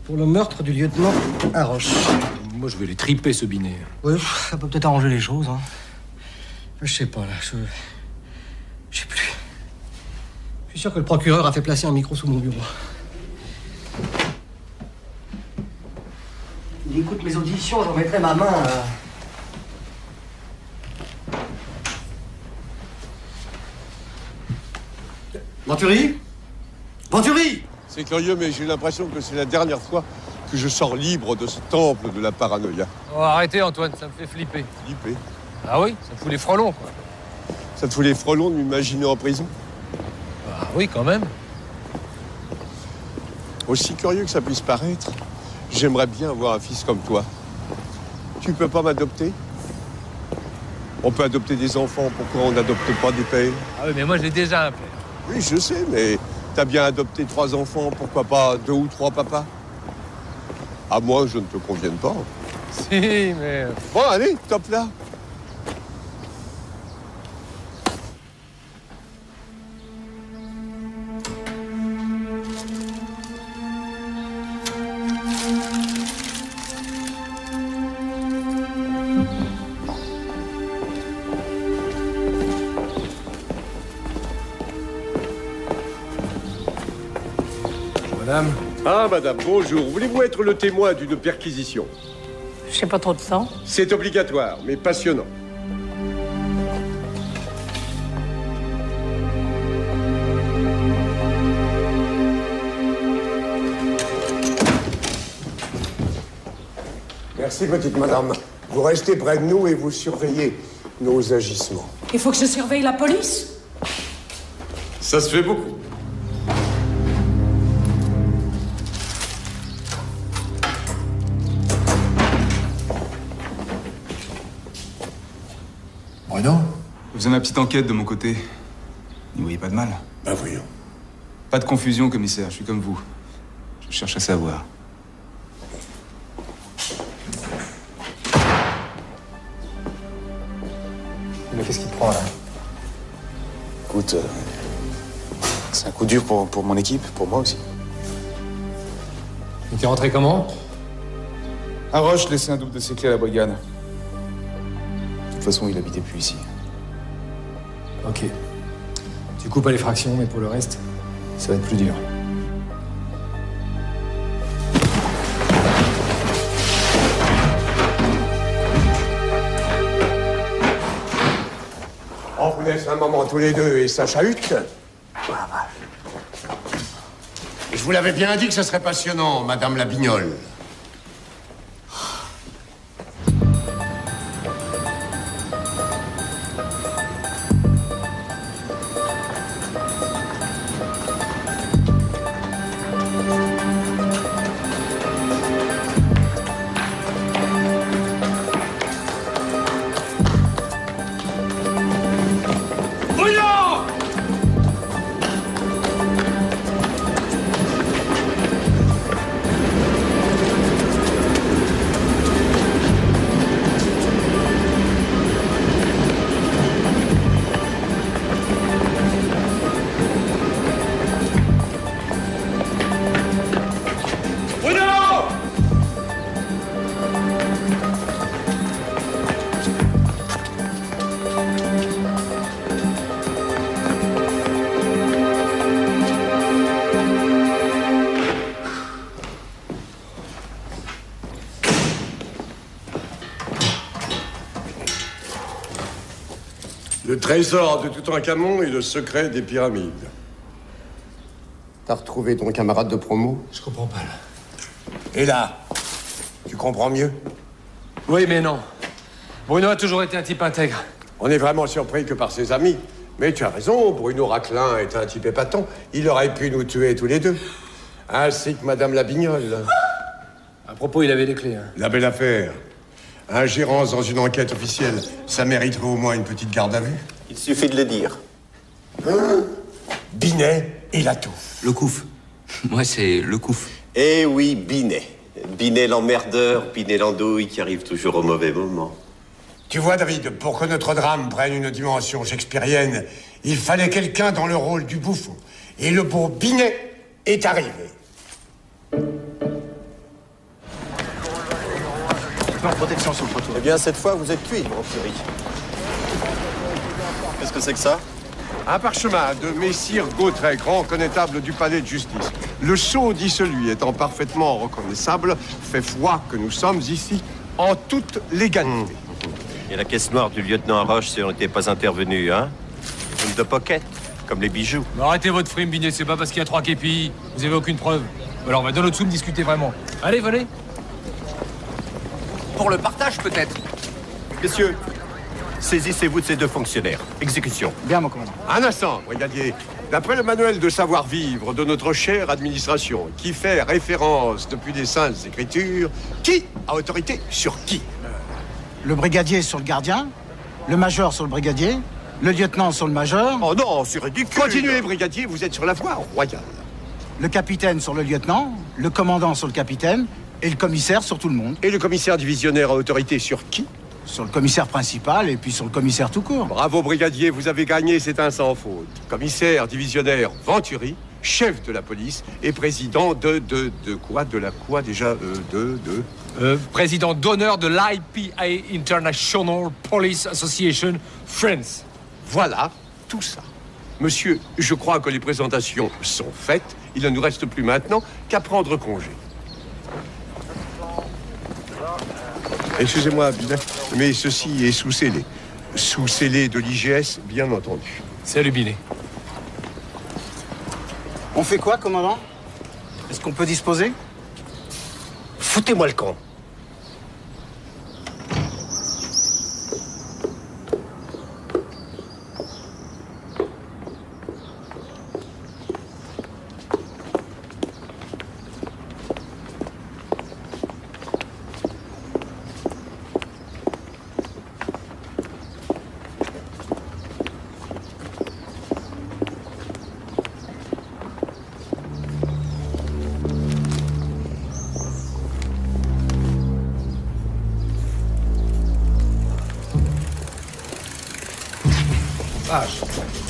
Pour le meurtre du lieutenant Haroche. Moi, je vais les triper, ce Binet. Oui, ça peut peut-être arranger les choses, hein. Je sais pas, là, je sais plus. Je suis sûr que le procureur a fait placer un micro sous mon bureau. Il écoute mes auditions, j'en mettrai ma main à... Venturi? C'est curieux, mais j'ai l'impression que c'est la dernière fois que je sors libre de ce temple de la paranoïa. Oh, arrêtez, Antoine, ça me fait flipper. Flipper? Ah oui, ça me fout les frelons, quoi. Ça te fout les frelons de m'imaginer en prison? Ah oui, quand même. Aussi curieux que ça puisse paraître, j'aimerais bien avoir un fils comme toi. Tu peux pas m'adopter? On peut adopter des enfants, pourquoi on n'adopte pas des pères? Ah oui, mais moi, j'ai déjà un père. Oui, je sais, mais t'as bien adopté 3 enfants, pourquoi pas 2 ou 3 papas? À moi, je ne te convienne pas. Si, mais... Bon, allez, top là. madame. Ah, madame, bonjour. Voulez-vous être le témoin d'une perquisition? Je n'ai pas trop de temps. C'est obligatoire, mais passionnant. Merci, petite madame. Vous restez près de nous et vous surveillez nos agissements. Il faut que je surveille la police? Ça se fait beaucoup. Bruno? Je faisais ma petite enquête de mon côté. N'y voyez pas de mal? Ben voyons. Pas de confusion, commissaire, je suis comme vous. Je cherche à savoir. Mais qu'est-ce qu'il prend là? Écoute, c'est un coup dur pour mon équipe, pour moi aussi. Et t'es rentré comment? À Roche, laissé un double de ses clés à la brigade. De toute façon, il habitait plus ici. Ok. Tu coupes à l'effraction, mais pour le reste, ça va être plus dur. On vous laisse un moment tous les deux et ça chahute. Je vous l'avais bien dit que ce serait passionnant, Madame la Bignole. Le trésor de Toutankhamon et le secret des pyramides. T'as retrouvé ton camarade de promo? Je comprends pas, là. Et là, tu comprends mieux? Oui, mais non. Bruno a toujours été un type intègre. On est vraiment surpris que par ses amis. Mais tu as raison, Bruno Raclin est un type épatant. Il aurait pu nous tuer tous les deux. Ainsi que Madame la Bignole. À propos, il avait les clés. Hein. La belle affaire. Ingérence dans une enquête officielle, ça mériterait au moins une petite garde à vue. Il suffit de le dire. Hein? Binet et Latou. Le Couf. Moi, c'est le Couf. Eh oui, Binet. Binet l'emmerdeur, Binet l'andouille qui arrive toujours au mauvais moment. Tu vois, David, pour que notre drame prenne une dimension shakespearienne, il fallait quelqu'un dans le rôle du bouffon. Et le beau Binet est arrivé. En protection sur le trottoir. Eh bien, cette fois, vous êtes cuit, mon furie. Qu'est-ce que c'est que ça? Un parchemin de Messire Gautret, grand connétable du palais de justice. Le sceau dissolu étant parfaitement reconnaissable, fait foi que nous sommes ici en toute légalité. Et la caisse noire du lieutenant Roche si on n'était pas intervenu, hein? Une de pocket, comme les bijoux. Mais arrêtez votre frime, Binet, c'est pas parce qu'il y a 3 képis. Vous avez aucune preuve. Alors, on va dans l'autre soupe discuter vraiment. Allez, venez. Pour le partage, peut-être. Messieurs, saisissez-vous de ces deux fonctionnaires. Exécution. Bien, mon commandant. Un instant, brigadier. D'après le manuel de savoir-vivre de notre chère administration, qui fait référence depuis les Saintes Écritures, qui a autorité sur qui? Le brigadier sur le gardien, le major sur le brigadier, le lieutenant sur le major. Oh non, c'est ridicule. Continuez, brigadier, vous êtes sur la voie royale. Le capitaine sur le lieutenant, le commandant sur le capitaine, et le commissaire sur tout le monde. Et le commissaire divisionnaire a autorité sur qui? Sur le commissaire principal et puis sur le commissaire tout court. Bravo, brigadier, vous avez gagné, c'est un sans faute. Commissaire divisionnaire Venturi, chef de la police et président de la quoi déjà Président d'honneur de l'IPA International Police Association France. Voilà, tout ça. Monsieur, je crois que les présentations sont faites. Il ne nous reste plus maintenant qu'à prendre congé. Excusez-moi, mais ceci est sous scellé. Sous scellé de l'IGS, bien entendu. Salut, Billy. On fait quoi, commandant? Est-ce qu'on peut disposer? Foutez-moi le camp.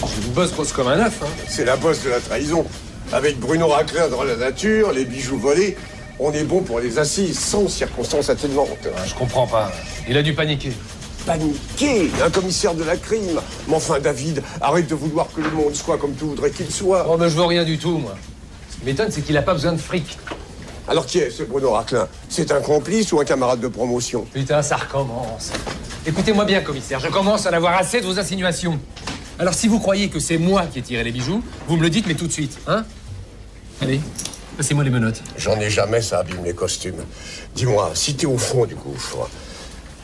J'ai une bosse grosse comme un œuf, hein. C'est la bosse de la trahison. Avec Bruno Raclin dans la nature, les bijoux volés, on est bon pour les assises, sans circonstances atténuantes. Je comprends pas. Il a dû paniquer. Paniquer? Un commissaire de la crime? Mais enfin, David, arrête de vouloir que le monde soit comme tu voudrais qu'il soit. Oh, mais je veux rien du tout, moi. Ce qui m'étonne, c'est qu'il a pas besoin de fric. Alors qui est ce Bruno Raclin? C'est un complice ou un camarade de promotion? Putain, ça recommence. Écoutez-moi bien, commissaire, je commence à en avoir assez de vos insinuations. Alors, si vous croyez que c'est moi qui ai tiré les bijoux, vous me le dites, mais tout de suite, hein? Allez, passez-moi les menottes. J'en ai jamais, ça abîme les costumes. Dis-moi, si t'es au fond du gouffre,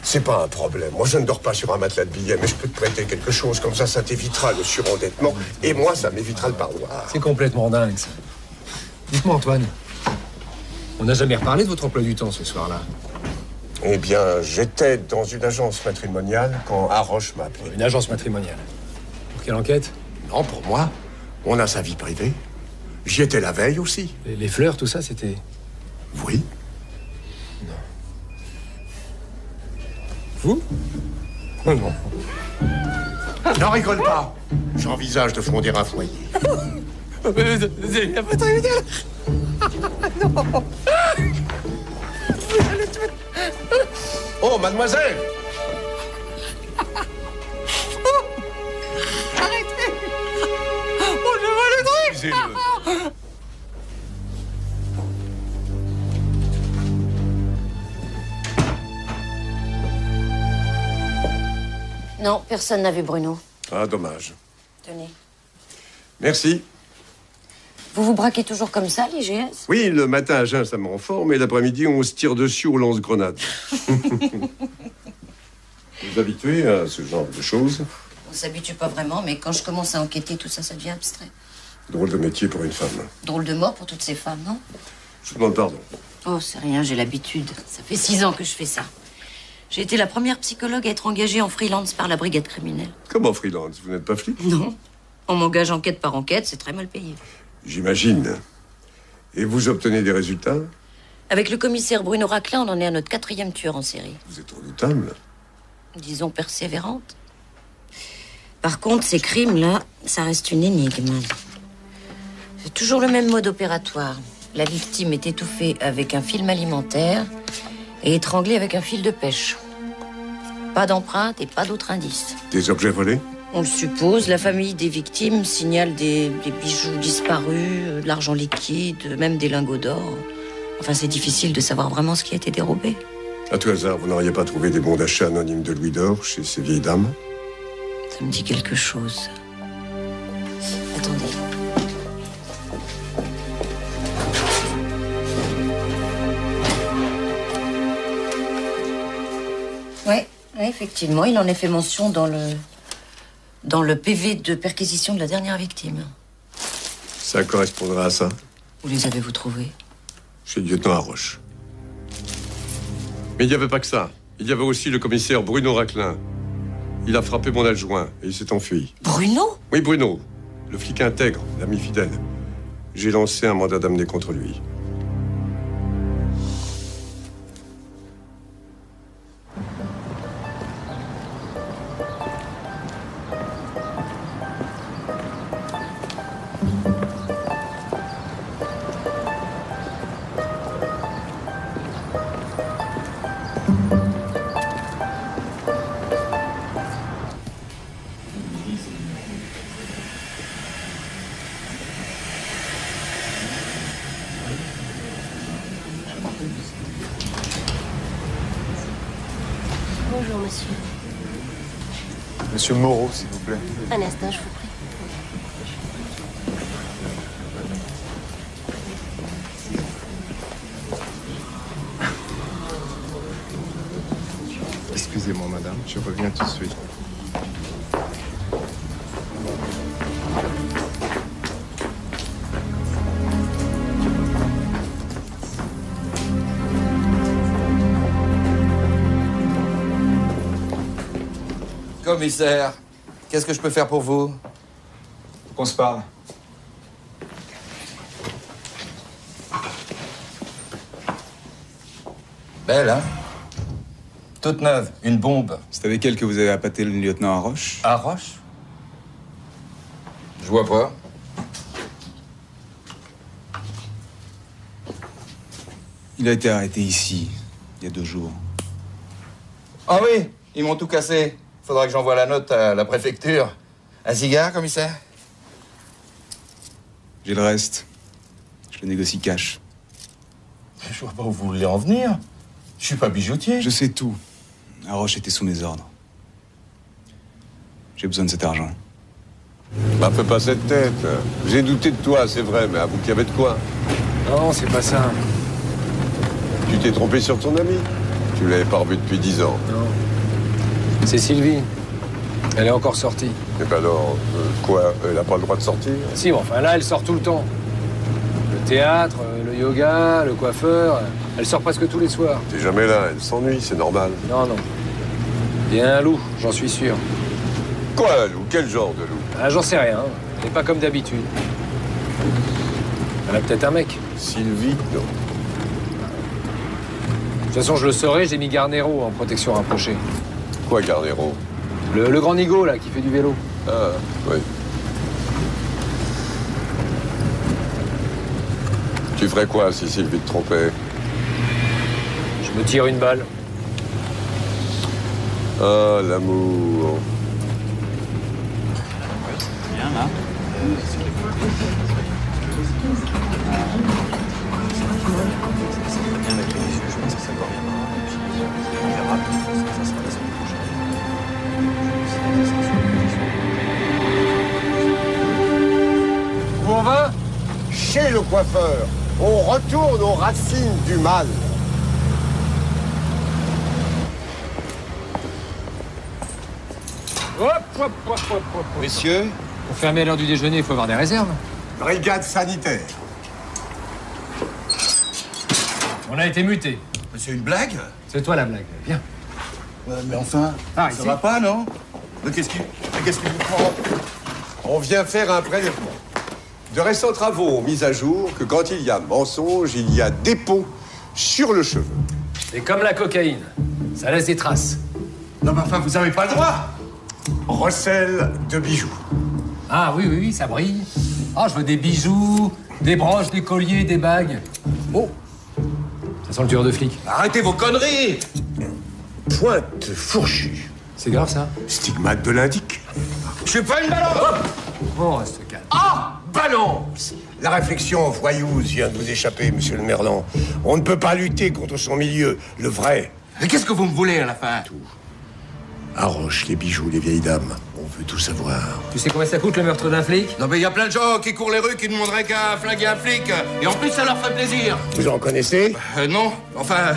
c'est pas un problème. Moi, je ne dors pas sur un matelas de billets, mais je peux te prêter quelque chose. Comme ça t'évitera le surendettement. Et moi, ça m'évitera le parloir. C'est complètement dingue, ça. Dites-moi, Antoine, on n'a jamais reparlé de votre emploi du temps ce soir-là. Eh bien, j'étais dans une agence matrimoniale quand Haroche m'a appelé. Une agence matrimoniale? Pour quelle enquête? Non, pour moi. On a sa vie privée. J'y étais la veille aussi. Les fleurs, tout ça, c'était... Oui. Vous? Oh non. N'en rigole pas. J'envisage de fonder un foyer. Non. Oh, mademoiselle! Arrêtez! Oh, je vois le truc! Excusez-le. Non, personne n'a vu Bruno. Ah, dommage. Tenez. Merci. Vous vous braquez toujours comme ça, l'IGS? Oui, le matin à jeun, ça me rend fort, mais l'après-midi, on se tire dessus au lance-grenades. Vous vous habituez à ce genre de choses? On s'habitue pas vraiment, mais quand je commence à enquêter, tout ça, ça devient abstrait. Drôle de métier pour une femme. Drôle de mort pour toutes ces femmes, non? Je vous demande pardon. Oh, c'est rien, j'ai l'habitude. Ça fait 6 ans que je fais ça. J'ai été la première psychologue à être engagée en freelance par la brigade criminelle. Comment freelance? Vous n'êtes pas flic? Non. On m'engage enquête par enquête, c'est très mal payé. J'imagine. Et vous obtenez des résultats? Avec le commissaire Bruno Raclin, on en est à notre 4e tueur en série. Vous êtes redoutable. Disons persévérante. Par contre, ces crimes-là, ça reste une énigme. C'est toujours le même mode opératoire. La victime est étouffée avec un film alimentaire et étranglée avec un fil de pêche. Pas d'empreinte et pas d'autres indices. Des objets volés? On le suppose, la famille des victimes signale des bijoux disparus, de l'argent liquide, même des lingots d'or. Enfin, c'est difficile de savoir vraiment ce qui a été dérobé. À tout hasard, vous n'auriez pas trouvé des bons d'achat anonymes de louis d'or chez ces vieilles dames? Ça me dit quelque chose. Attendez. Ouais, effectivement, il en est fait mention dans le PV de perquisition de la dernière victime. Ça correspondra à ça? Où les avez-vous trouvés? Chez le lieutenant Haroche. Mais il n'y avait pas que ça. Il y avait aussi le commissaire Bruno Raclin. Il a frappé mon adjoint et il s'est enfui. Bruno? Oui, Bruno. Le flic intègre, l'ami fidèle. J'ai lancé un mandat d'amener contre lui. Bonjour, monsieur. Monsieur Moreau, s'il vous plaît. Un instant, je vous prie. Excusez-moi, madame, je reviens tout de suite. Commissaire, qu'est-ce que je peux faire pour vous? Faut qu'on se parle. Belle, hein? Toute neuve, une bombe. C'est avec elle que vous avez appâté le lieutenant Arroche? Arroche? Je vois pas. Il a été arrêté ici, il y a 2 jours. Ah oui, ils m'ont tout cassé. Faudra que j'envoie la note à la préfecture. Un cigare, commissaire? J'ai le reste. Je le négocie cash. Je vois pas où vous voulez en venir. Je suis pas bijoutier. Je sais tout. Arroche était sous mes ordres. J'ai besoin de cet argent. Bah, fais pas cette tête. J'ai douté de toi, c'est vrai, mais avoue qu'il y avait de quoi. Non, c'est pas ça. Tu t'es trompé sur ton ami. Tu l'avais pas revu depuis 10 ans. Non. C'est Sylvie. Elle est encore sortie. Et ben alors, quoi? Elle a pas le droit de sortir? Si, bon, enfin là, elle sort tout le temps. Le théâtre, le yoga, le coiffeur. Elle sort presque tous les soirs. T'es jamais là, elle s'ennuie, c'est normal. Non, non. Il y a un loup, j'en suis sûr. Quoi, un loup? Quel genre de loup? Ah, j'en sais rien. Elle est pas comme d'habitude. Elle a peut-être un mec. Sylvie, non. De toute façon, je le saurais, j'ai mis Garnero en protection rapprochée. Quoi, Garnero? Le grand nigo, là, qui fait du vélo. Ah, oui. Tu ferais quoi si Sylvie te trompait? Je me tire une balle. Ah, l'amour. Bien, là. Où on va? Chez le coiffeur. On retourne aux racines du mal. Hop, hop, hop, hop, hop. Messieurs? Pour fermer à l'heure du déjeuner, il faut avoir des réserves. Brigade sanitaire. On a été mutés. C'est une blague? C'est toi la blague. Viens. Ouais, mais enfin, Ah, ça ici. va pas, non? Mais qu'est-ce qui vous prend? On vient faire un prélèvement. De récents travaux ont mis à jour que quand il y a mensonge, il y a dépôt sur le cheveu. Et comme la cocaïne, ça laisse des traces. Non, mais enfin, vous avez pas le droit! Recel de bijoux. Ah oui, oui, oui, ça brille. Ah, je veux des bijoux, des broches, des colliers, des bagues. Oh, ça sent le tueur de flic. Arrêtez vos conneries! Pointe fourchue. C'est grave, ça? Stigmate de l'indique. Je suis pas une balance! Bon, reste calme. Ah, balance! La réflexion voyeuse vient de vous échapper, monsieur le Merlan. On ne peut pas lutter contre son milieu, le vrai. Mais qu'est-ce que vous me voulez à la fin? Arroche les bijoux, les vieilles dames. On veut tout savoir. Tu sais combien ça coûte le meurtre d'un flic? Non, mais il y a plein de gens qui courent les rues qui ne demanderaient qu'à flinguer un flic. Et en plus, ça leur fait plaisir. Vous en connaissez? Non, enfin,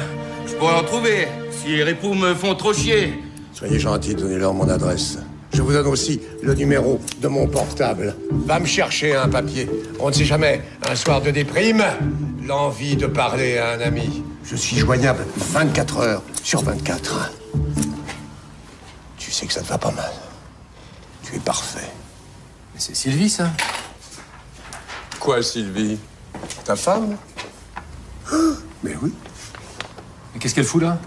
je pourrais en trouver. Si les ripoux me font trop chier. Soyez gentil, donnez-leur mon adresse. Je vous donne aussi le numéro de mon portable. Va me chercher un papier. On ne sait jamais, un soir de déprime, l'envie de parler à un ami. Je suis joignable 24 heures sur 24. Tu sais que ça te va pas mal. Tu es parfait. Mais c'est Sylvie, ça. Quoi, Sylvie? Ta femme? Mais oui. Mais qu'est-ce qu'elle fout, là?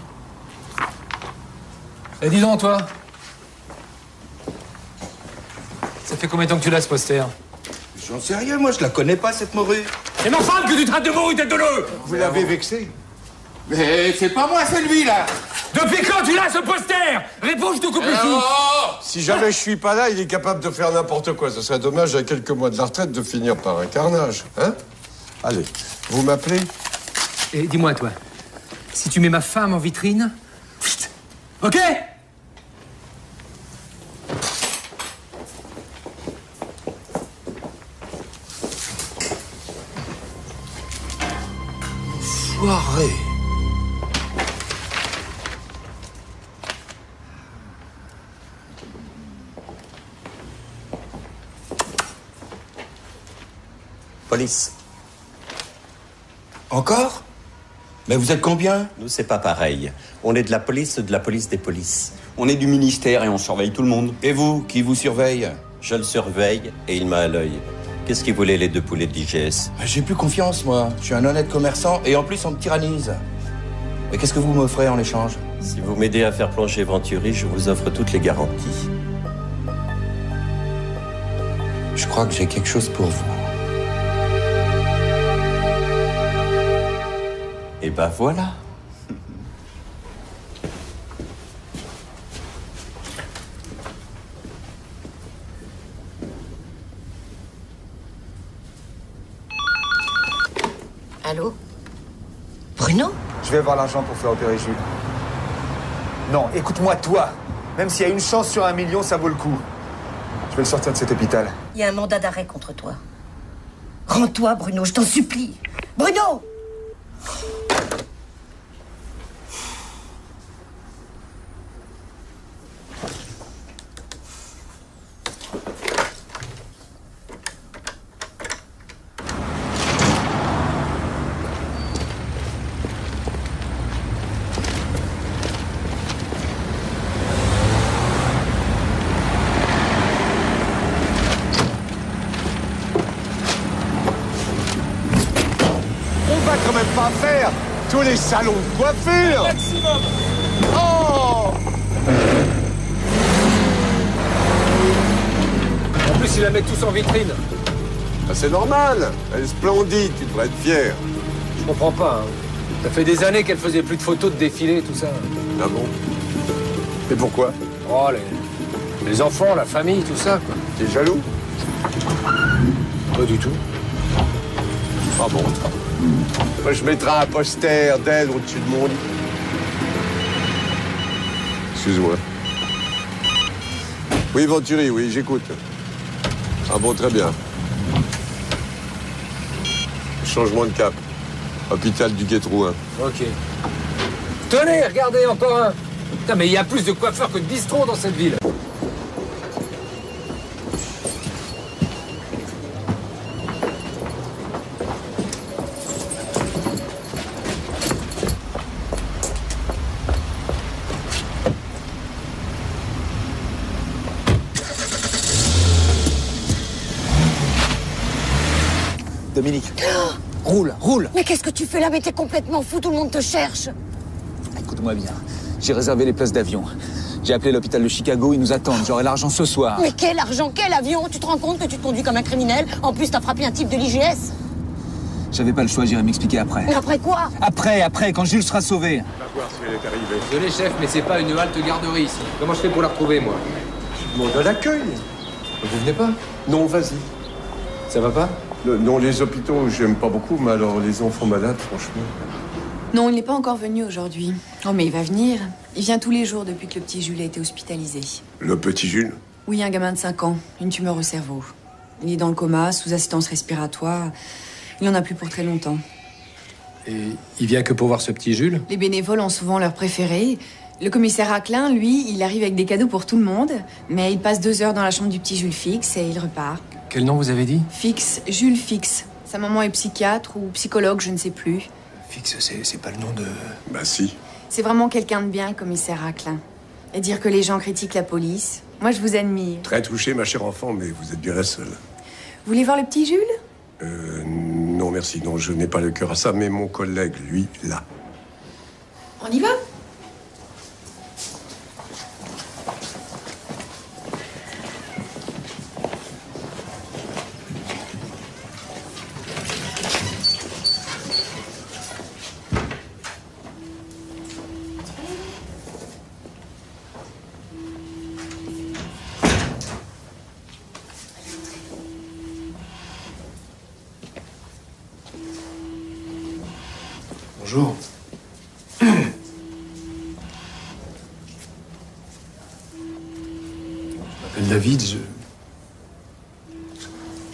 Eh, dis donc, toi. Ça fait combien de temps que tu l'as, ce poster? J'en sais rien, moi, je la connais pas, cette morue. C'est ma femme que tu traites de morue, tête de nœud! Vous l'avez vexé? Mais c'est pas moi, c'est lui, là. Depuis quand tu l'as, ce poster? Réponds, je te coupe le cou. Si jamais je suis pas là, il est capable de faire n'importe quoi. Ce serait dommage, à quelques mois de la retraite, de finir par un carnage. Hein? Allez, vous m'appelez? Et dis-moi, toi, si tu mets ma femme en vitrine, pfft, ok? Foiré. Police. Encore? Mais vous êtes combien? Nous, c'est pas pareil. On est de la police des polices. On est du ministère et on surveille tout le monde. Et vous, qui vous surveille? Je le surveille et il m'a à l'œil. Qu'est-ce qu'il voulait, les 2 poulets de l'IGS? J'ai plus confiance, moi. Je suis un honnête commerçant et en plus, on me tyrannise. Mais qu'est-ce que vous m'offrez en échange? Si vous m'aidez à faire plonger Venturi, je vous offre toutes les garanties. Je crois que j'ai quelque chose pour vous. Et ben voilà. Allô? Bruno? Je vais avoir l'argent pour faire opérer Jules. Non, écoute-moi, toi. Même s'il y a une chance sur 1 million, ça vaut le coup. Je vais le sortir de cet hôpital. Il y a un mandat d'arrêt contre toi. Rends-toi, Bruno, je t'en supplie. Bruno! On va quand même pas faire tous les salons de coiffure. Maximum. Oh! En plus, ils la mettent tous en vitrine. Bah, c'est normal. Elle est splendide, tu devrais être fier. Je comprends pas. Hein. Ça fait des années qu'elle faisait plus de photos de défilés, tout ça. Ah bon? Et pourquoi? Oh, les enfants, la famille, tout ça, quoi. T'es jaloux? Pas du tout. Ah bon? Moi, je mettrai un poster d'elle au-dessus de mon lit. Excuse-moi. Oui, Venturi, oui, j'écoute. Ah bon, très bien. Changement de cap. Hôpital du Guétrouin. Ok. Tenez, regardez, encore un. Putain, mais il y a plus de coiffeurs que de bistrots dans cette ville. Dominique, roule, roule. Mais qu'est-ce que tu fais là? Mais t'es complètement fou, tout le monde te cherche. Écoute-moi bien, j'ai réservé les places d'avion. J'ai appelé l'hôpital de Chicago, ils nous attendent. J'aurai l'argent ce soir. Mais quel argent, quel avion? Tu te rends compte que tu te conduis comme un criminel? En plus, t'as frappé un type de l'IGS. J'avais pas le choix, j'irai m'expliquer après. Mais après quoi? Après, quand Jules sera sauvé. On va voir si elle est arrivée. Désolé, chef, mais c'est pas une halte garderie ici. Comment je fais pour la retrouver, moi? Je demande à l'accueil. Vous venez pas? Non, vas-y. Ça va pas? Non, les hôpitaux, j'aime pas beaucoup, mais alors les enfants malades, franchement. Non, il n'est pas encore venu aujourd'hui. Oh, mais il va venir. Il vient tous les jours depuis que le petit Jules a été hospitalisé. Le petit Jules? Oui, un gamin de 5 ans, une tumeur au cerveau. Il est dans le coma, sous assistance respiratoire. Il n'en a plus pour très longtemps. Et il vient que pour voir ce petit Jules? Les bénévoles ont souvent leur préféré. Le commissaire Raclin, lui, il arrive avec des cadeaux pour tout le monde, mais il passe 2 heures dans la chambre du petit Jules Fix et il repart. Quel nom vous avez dit? Fix, Jules Fix. Sa maman est psychiatre ou psychologue, je ne sais plus. Fix, c'est pas le nom de... Bah si. C'est vraiment quelqu'un de bien, commissaire Raclin. Et dire que les gens critiquent la police, moi je vous admire. Très touché, ma chère enfant, mais vous êtes bien la seule. Vous voulez voir le petit Jules? Non, merci. Non, je n'ai pas le cœur à ça, mais mon collègue, lui, là. On y va? Bonjour. Je m'appelle David, je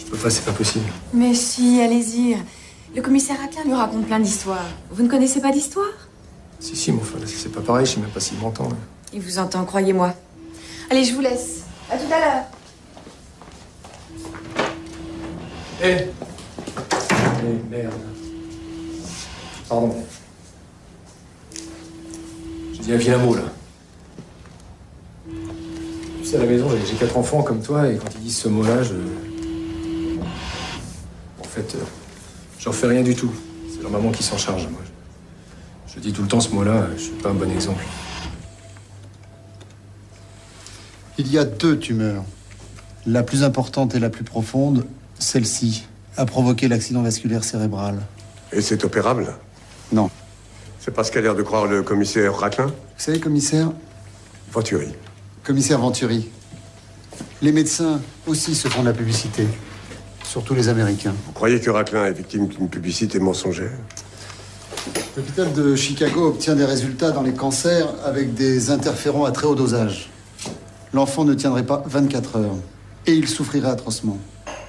peux pas, c'est pas possible. Mais si, allez-y. Le commissaire Raclin nous raconte plein d'histoires. Vous ne connaissez pas d'histoire? Si, mais enfin, c'est pas pareil, je sais même pas s'il m'entend. Là. Il vous entend, croyez-moi. Allez, je vous laisse. À tout à l'heure. Merde. Pardon. J'ai dit un vilain mot, là. Tu sais, à la maison, j'ai 4 enfants comme toi, et quand ils disent ce mot-là, En fait, j'en fais rien du tout. C'est leur maman qui s'en charge, moi. Je dis tout le temps ce mot-là, je suis pas un bon exemple. Il y a 2 tumeurs. La plus importante et la plus profonde, celle-ci, a provoqué l'accident vasculaire cérébral. Et c'est opérable? Non. C'est pas ce qu'a l'air de croire le commissaire Raclin? Vous savez, commissaire? Venturi. Commissaire Venturi. Les médecins aussi se font de la publicité. Surtout les Américains. Vous croyez que Raclin est victime d'une publicité mensongère? L'hôpital de Chicago obtient des résultats dans les cancers avec des interférons à très haut dosage. L'enfant ne tiendrait pas 24 heures. Et il souffrirait atrocement.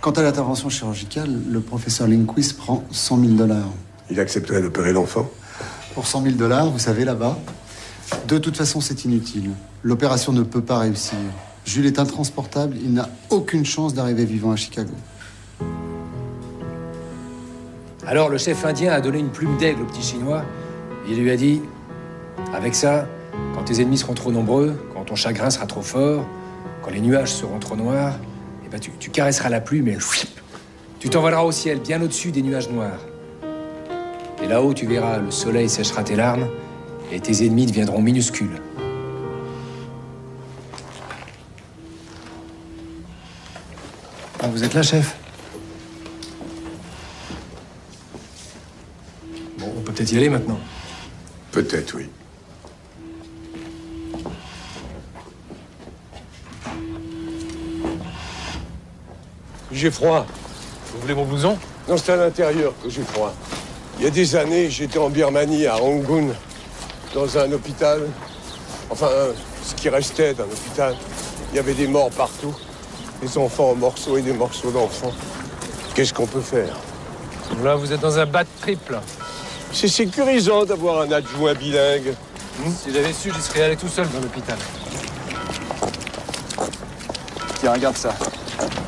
Quant à l'intervention chirurgicale, le professeur Lindquist prend $100 000. Il accepterait d'opérer l'enfant? Pour $100 000, vous savez, là-bas, de toute façon, c'est inutile. L'opération ne peut pas réussir. Jules est intransportable, il n'a aucune chance d'arriver vivant à Chicago. Alors, le chef indien a donné une plume d'aigle au petit chinois. Il lui a dit, avec ça, quand tes ennemis seront trop nombreux, quand ton chagrin sera trop fort, quand les nuages seront trop noirs, eh ben tu caresseras la plume et tu t'envoleras au ciel, bien au-dessus des nuages noirs. Et là-haut, tu verras, le soleil séchera tes larmes et tes ennemis deviendront minuscules. Ah, vous êtes là, chef? Bon, on peut peut-être y aller maintenant. Peut-être, oui. J'ai froid. Vous voulez mon blouson? Non, c'est à l'intérieur que j'ai froid. Il y a des années, j'étais en Birmanie, à Rangoon, dans un hôpital. Enfin, ce qui restait d'un hôpital. Il y avait des morts partout. Des enfants en morceaux et des morceaux d'enfants. Qu'est-ce qu'on peut faire? Là, vous êtes dans un bad trip, là. C'est sécurisant d'avoir un adjoint bilingue. Si j'avais su, j'y serais allé tout seul dans l'hôpital. Tiens, regarde ça.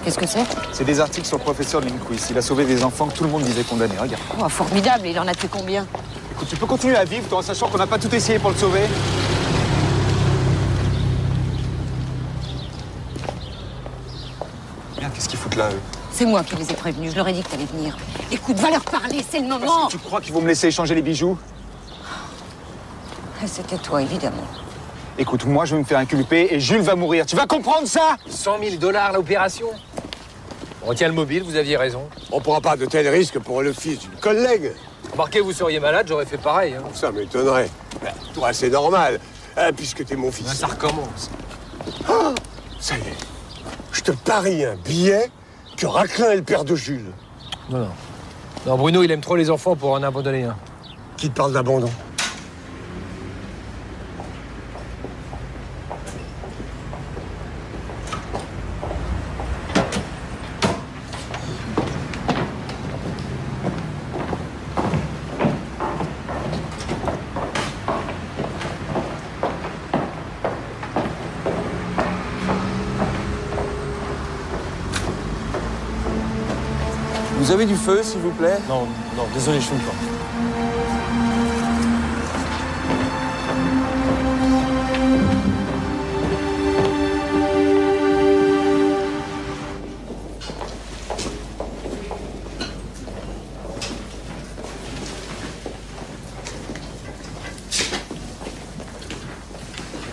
Qu'est-ce que c'est? C'est des articles sur le professeur Lindquist. Il a sauvé des enfants que tout le monde disait condamnés. Regarde. Oh, formidable, il en a tué combien? Écoute, tu peux continuer à vivre, toi, en sachant qu'on n'a pas tout essayé pour le sauver? Merde, qu'est-ce qu'ils foutent là, eux? C'est moi qui les ai prévenus, je leur ai dit que t'allais venir. Écoute, va leur parler, c'est le moment. Tu crois qu'ils vont me laisser échanger les bijoux? C'était toi, évidemment. Écoute, moi, je vais me faire inculper et Jules va mourir. Tu vas comprendre ça? $100 000 l'opération. On retient le mobile, vous aviez raison. On ne prend pas de tels risques pour le fils d'une collègue. Remarquez, vous seriez malade, j'aurais fait pareil. Hein. Ça m'étonnerait. Ben, toi, c'est normal, puisque t'es mon fils. Ben, ça recommence. Oh, ça y est. Je te parie un billet que Raclin est le père de Jules. Non. Non, Bruno, il aime trop les enfants pour en abandonner un. Qui te parle d'abandon? Vous avez du feu, s'il vous plaît? Non, désolé, je fume pas.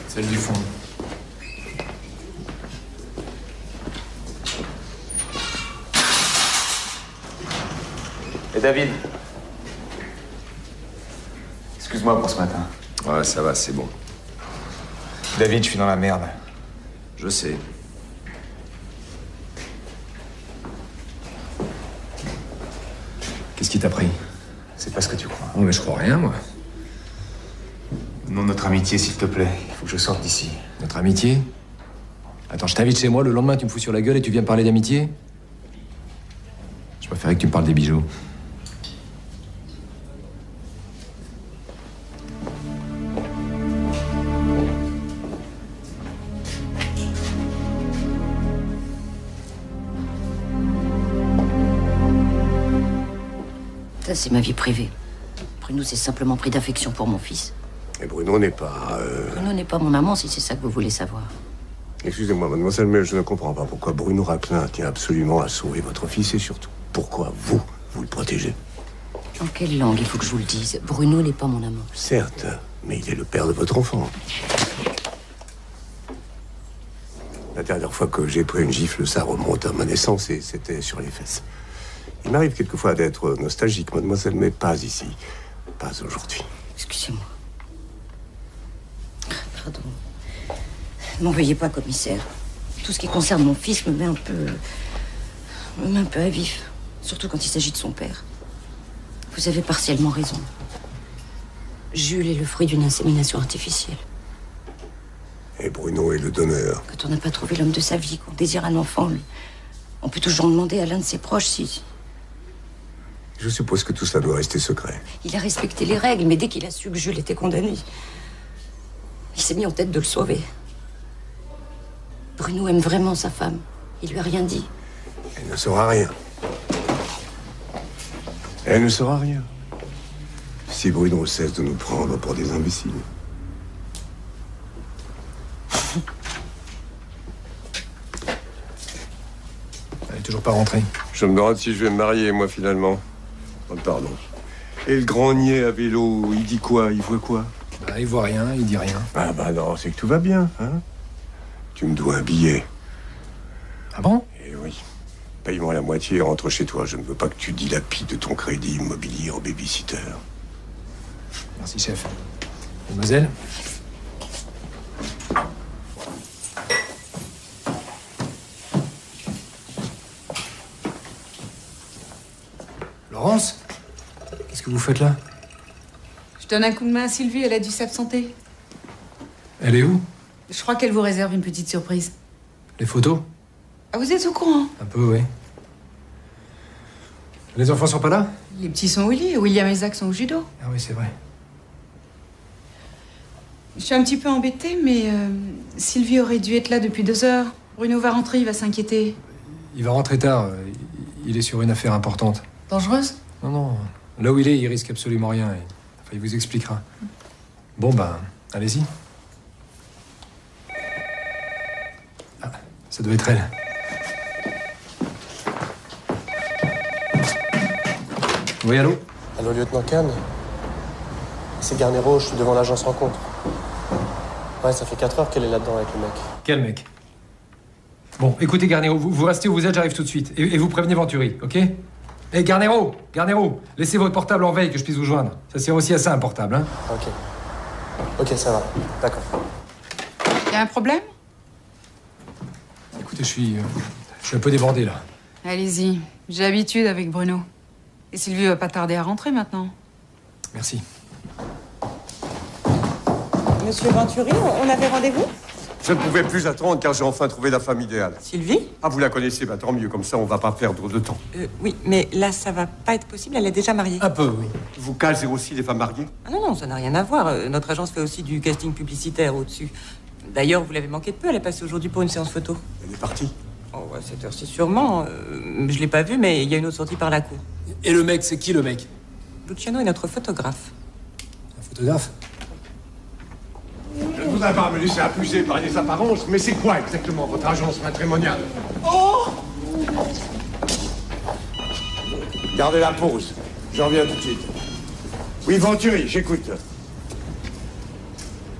Celle du fond. Et David? Excuse-moi pour ce matin. Ouais, ça va, c'est bon. David, je suis dans la merde. Je sais. Qu'est-ce qui t'a pris? C'est pas ce que tu crois. Non, mais je crois rien, moi. Non, notre amitié, s'il te plaît. Il faut que je sorte d'ici. Notre amitié? Attends, je t'invite chez moi, le lendemain, tu me fous sur la gueule et tu viens me parler d'amitié? Je préférais que tu me parles des bijoux. Ça, c'est ma vie privée. Bruno s'est simplement pris d'affection pour mon fils. Et Bruno n'est pas... Bruno n'est pas mon amant, si c'est ça que vous voulez savoir. Excusez-moi, mademoiselle, mais je ne comprends pas pourquoi Bruno Raclin tient absolument à sauver votre fils et surtout, pourquoi vous le protégez. En quelle langue il faut que je vous le dise? Bruno n'est pas mon amant. Certes, mais il est le père de votre enfant. La dernière fois que j'ai pris une gifle, ça remonte à ma naissance et c'était sur les fesses. Il m'arrive quelquefois d'être nostalgique, mademoiselle, mais pas ici. Pas aujourd'hui. Excusez-moi. Pardon. Ne m'en veuillez pas, commissaire. Tout ce qui concerne mon fils me met un peu à vif. Surtout quand il s'agit de son père. Vous avez partiellement raison. Jules est le fruit d'une insémination artificielle. Et Bruno est le donneur. Quand on n'a pas trouvé l'homme de sa vie, qu'on désire un enfant, on peut toujours demander à l'un de ses proches si... Je suppose que tout cela doit rester secret. Il a respecté les règles, mais dès qu'il a su que Jules était condamné, il s'est mis en tête de le sauver. Bruno aime vraiment sa femme. Il lui a rien dit. Elle ne saura rien. Elle ne saura rien. Si Bruno cesse de nous prendre pour des imbéciles. Elle est toujours pas rentrée. Je me demande si je vais me marier, moi, finalement. Oh, pardon. Et le grand niais à vélo, il dit quoi? Il voit quoi? Il voit rien, il dit rien. Ah bah non, c'est que tout va bien, hein? Tu me dois un billet. Ah bon? Eh oui. Paye-moi la moitié et rentre chez toi. Je ne veux pas que tu dilapides ton crédit immobilier en babysitter. Merci, chef. Mademoiselle? Laurence? Qu'est-ce que vous faites là? Je donne un coup de main à Sylvie, elle a dû s'absenter. Elle est où? Je crois qu'elle vous réserve une petite surprise. Les photos? Ah, vous êtes au courant? Un peu, oui. Les enfants sont pas là? Les petits sont au lit, William et Zach sont au judo. Ah oui, c'est vrai. Je suis un petit peu embêtée, mais Sylvie aurait dû être là depuis 2 heures. Bruno va rentrer, il va s'inquiéter. Il va rentrer tard. Il est sur une affaire importante. Dangereuse? Non, non. Là où il est, il risque absolument rien. Enfin, il vous expliquera. Bon, ben, allez-y. Ah, ça doit être elle. Oui, allô? Allô, lieutenant Kahn? C'est Garnero, je suis devant l'agence Rencontre. Ouais, ça fait 4 heures qu'elle est là-dedans avec le mec. Quel mec? Bon, écoutez, Garnero, vous restez où vous êtes, j'arrive tout de suite. Et vous prévenez Venturi, ok? Eh, Garnero, laissez votre portable en veille que je puisse vous joindre. Ça sert aussi à ça, un portable, hein? Ok. Ok, ça va. D'accord. Y a un problème? Écoutez, je suis un peu débordé, là. Allez-y, j'ai l'habitude avec Bruno. Et Sylvie va pas tarder à rentrer maintenant. Merci. Monsieur Venturi, on avait rendez-vous? Je ne pouvais plus attendre car j'ai enfin trouvé la femme idéale. Sylvie? Ah, vous la connaissez, bah tant mieux, comme ça on va pas perdre de temps. Oui, mais là, ça va pas être possible, elle est déjà mariée. Un peu, oui. Vous casez aussi les femmes mariées? Ah non, ça n'a rien à voir. Notre agence fait aussi du casting publicitaire au-dessus. D'ailleurs, vous l'avez manqué de peu, elle est passée aujourd'hui pour une séance photo. Elle est partie? Oh, à cette heure-ci sûrement. Je l'ai pas vue, mais il y a une autre sortie par la cour. Et le mec, c'est qui le mec? Luciano est notre photographe. Un photographe? Je ne voudrais pas me laisser accuser par les apparences, mais c'est quoi exactement votre agence matrimoniale? Oh! Gardez la pause. J'en reviens tout de suite. Oui, Venturi, j'écoute.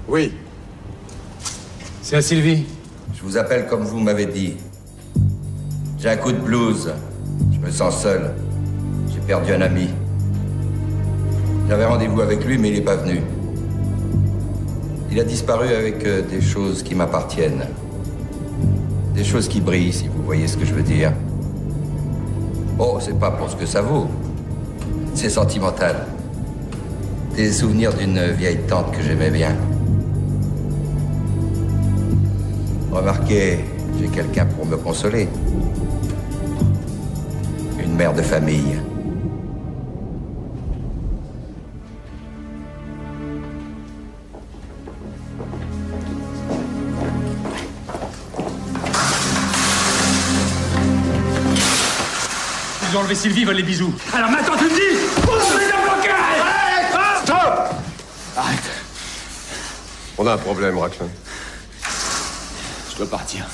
Oui. C'est à Sylvie. Je vous appelle comme vous m'avez dit. J'ai un coup de blues. Je me sens seul. J'ai perdu un ami. J'avais rendez-vous avec lui, mais il n'est pas venu. Il a disparu avec des choses qui m'appartiennent. Des choses qui brillent, si vous voyez ce que je veux dire. Oh, c'est pas pour ce que ça vaut. C'est sentimental. Des souvenirs d'une vieille tante que j'aimais bien. Remarquez, j'ai quelqu'un pour me consoler. Une mère de famille. Ils ont enlevé Sylvie, ils veulent les bijoux. Alors maintenant tu me dis, ouvrez le blocage. Stop! Arrête. On a un problème, Raclin. Je dois partir.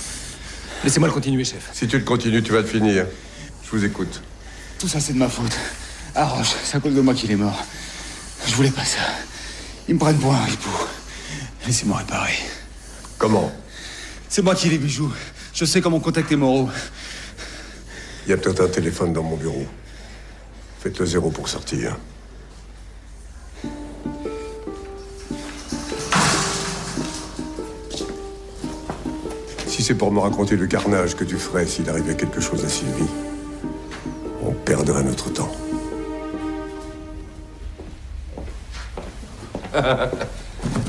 Laissez-moi le continuer, chef. Si tu le continues, tu vas le finir. Je vous écoute. Tout ça, c'est de ma faute. Arrange, c'est à cause de moi qu'il est mort. Je voulais pas ça. Ils me prennent pour un ripou. Laissez-moi réparer. Comment? C'est moi qui ai les bijoux. Je sais comment contacter Moreau. Il y a peut-être un téléphone dans mon bureau. Faites le 0 pour sortir. Si c'est pour me raconter le carnage que tu ferais s'il arrivait quelque chose à Sylvie, on perdrait notre temps.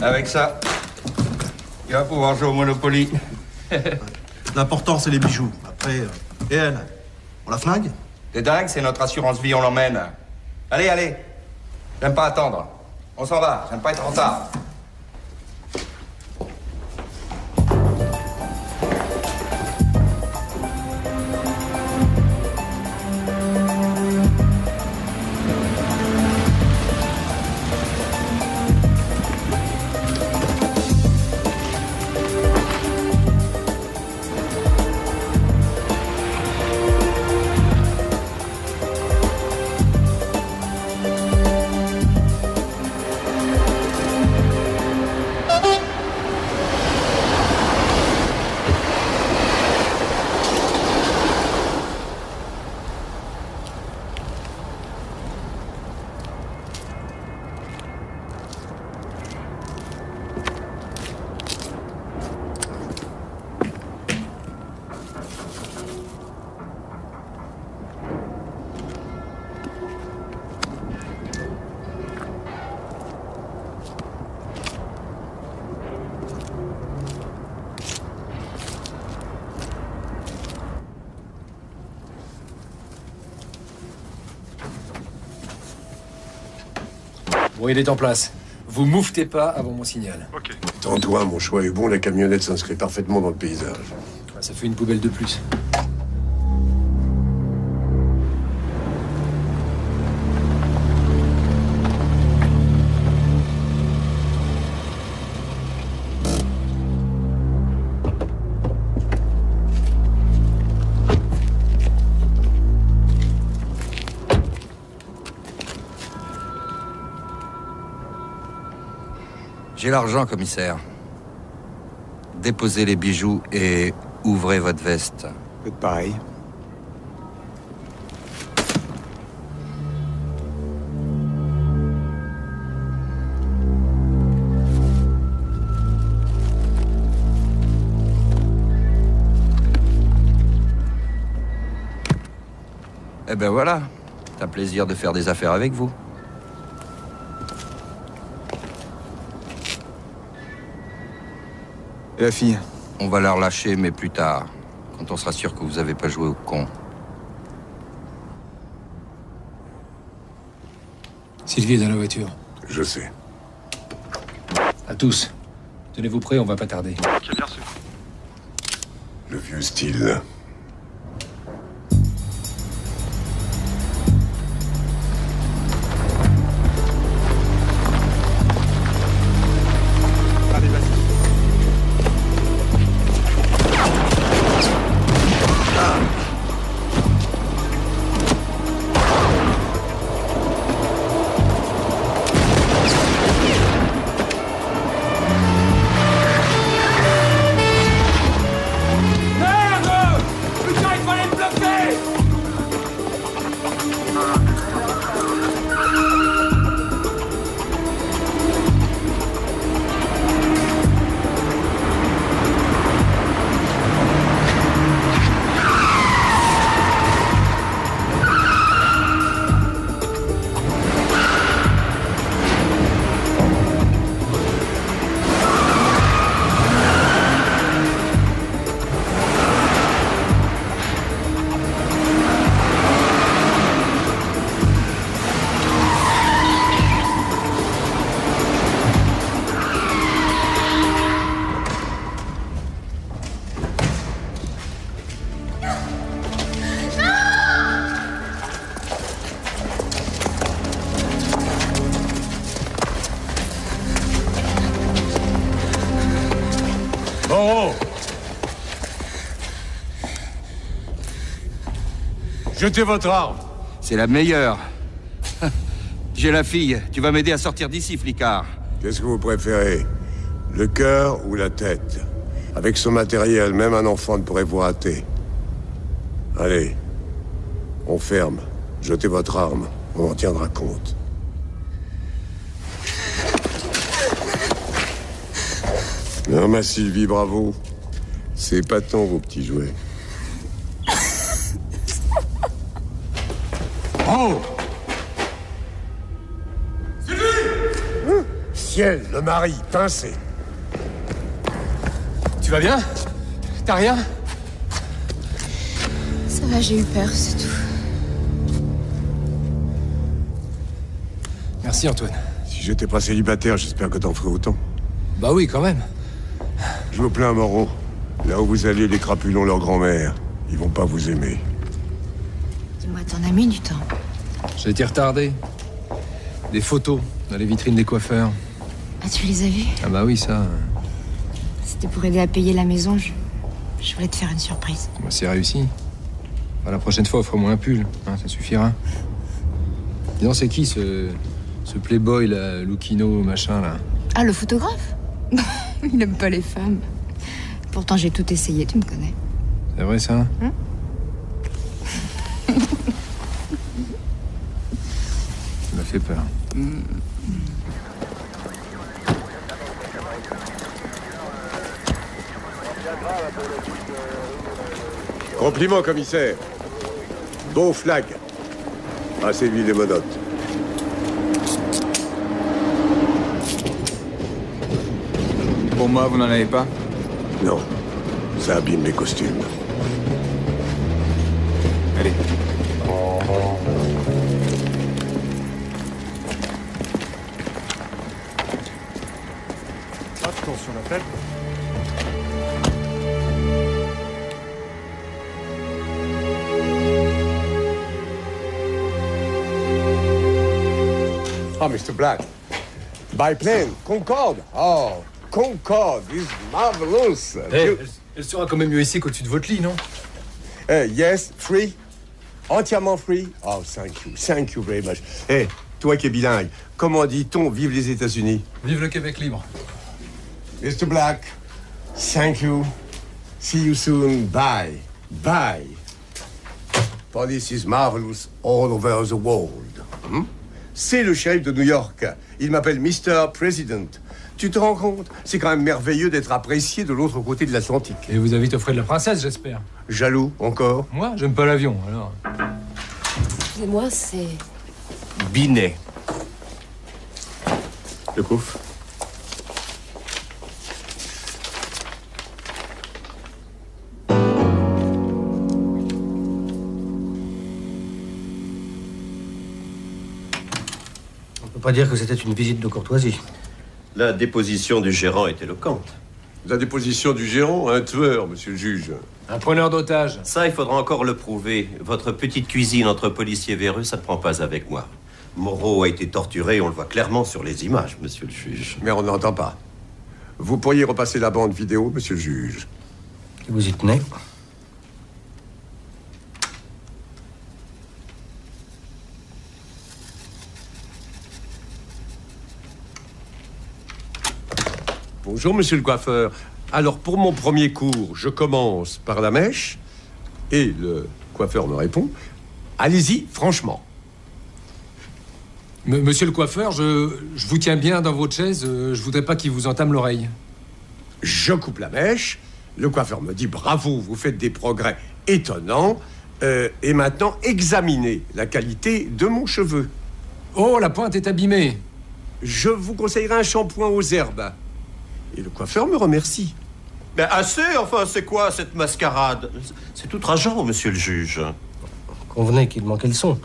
Avec ça, il va pouvoir jouer au Monopoly. L'important, c'est les bijoux. Après, et elle, on la flingue? T'es dingue, c'est notre assurance vie, on l'emmène. Allez, allez. J'aime pas attendre. On s'en va, j'aime pas être en retard. Bon, il est en place. Vous mouvetez pas avant mon signal. Ok. Antoine, mon choix est bon, la camionnette s'inscrit parfaitement dans le paysage. Ça fait une poubelle de plus. J'ai l'argent, commissaire. Déposez les bijoux et ouvrez votre veste. Faites pareil. Eh ben voilà. C'est un plaisir de faire des affaires avec vous. Et la fille? On va la relâcher, mais plus tard. Quand on sera sûr que vous avez pas joué au con. Sylvie est dans la voiture. Je sais. À tous. Tenez-vous prêts, on va pas tarder. Ok, bien reçu. Le vieux style. Allez, vas-y. Merde! Moreau! Jetez votre arme. C'est la meilleure. J'ai la fille. Tu vas m'aider à sortir d'ici, flicard. Qu'est-ce que vous préférez? Le cœur ou la tête? Avec ce matériel, même un enfant ne pourrait vous rater. Allez, on ferme. Jetez votre arme. On en tiendra compte. Non, ma Sylvie, bravo. C'est épatant, vos petits jouets. Oh! Ciel, le mari, pincé. Tu vas bien? T'as rien? Ça va, j'ai eu peur, c'est tout. Merci, Antoine. Si j'étais pas célibataire, j'espère que t'en ferais autant. Bah oui, quand même. Je vous plains, Moreau. Là où vous allez, les crapulons, leur grand-mère, ils vont pas vous aimer. Dis-moi, t'en as mis du temps. J'ai été retardé. Des photos dans les vitrines des coiffeurs. Ah, tu les as vus? Ah bah oui, ça... C'était pour aider à payer la maison, je voulais te faire une surprise. Bah, c'est réussi. Bah, la prochaine fois, offre-moi un pull, hein, ça suffira. Dis donc, c'est qui ce playboy, là, Lucchino, machin, là? Ah, le photographe? Il n'aime pas les femmes. Pourtant, j'ai tout essayé, tu me connais. C'est vrai, ça? Hein? Ça m'a fait peur. Compliment, commissaire. Beau flag. Assez lui les menottes. Pour moi, vous n'en avez pas? Non. Ça abîme mes costumes. Allez. Attention la tête. Ah, Mr. Black. Biplane, Concorde. Oh, Concorde is marvelous. Elle sera quand même mieux ici qu'au-dessus de votre lit, non? Yes, free. Entièrement free. Oh, thank you very much. Hey, toi qui es bilingue, comment dit-on vive les États-Unis? Vive le Québec libre. Mr. Black, thank you. See you soon. Bye. Bye. Police is marvelous all over the world. Hmm? C'est le shérif de New York. Il m'appelle Mr. President. Tu te rends compte? C'est quand même merveilleux d'être apprécié de l'autre côté de l'Atlantique. Et vous avez vite offert de la princesse, j'espère. Jaloux, encore? Moi, j'aime pas l'avion, alors. Excusez-moi, c'est... Binet. Le couf. On peut pas dire que c'était une visite de courtoisie. La déposition du gérant est éloquente. La déposition du gérant, un tueur, monsieur le juge. Un preneur d'otages. Ça, il faudra encore le prouver. Votre petite cuisine entre policiers véreux, ça ne prend pas avec moi. Moreau a été torturé, on le voit clairement sur les images, monsieur le juge. Mais on n'entend pas. Vous pourriez repasser la bande vidéo, monsieur le juge. Vous y tenez? Bonjour, monsieur le coiffeur. Alors, pour mon premier cours, je commence par la mèche. Et le coiffeur me répond, allez-y, franchement. Monsieur le coiffeur, je vous tiens bien dans votre chaise. Je voudrais pas qu'il vous entame l'oreille. Je coupe la mèche. Le coiffeur me dit, bravo, vous faites des progrès étonnants. Et maintenant, examinez la qualité de mon cheveu. Oh, la pointe est abîmée. Je vous conseillerais un shampoing aux herbes. Et le coiffeur me remercie. Ben assez, enfin, c'est quoi cette mascarade? C'est outrageant, monsieur le juge. Convenez qu'il manquait le son,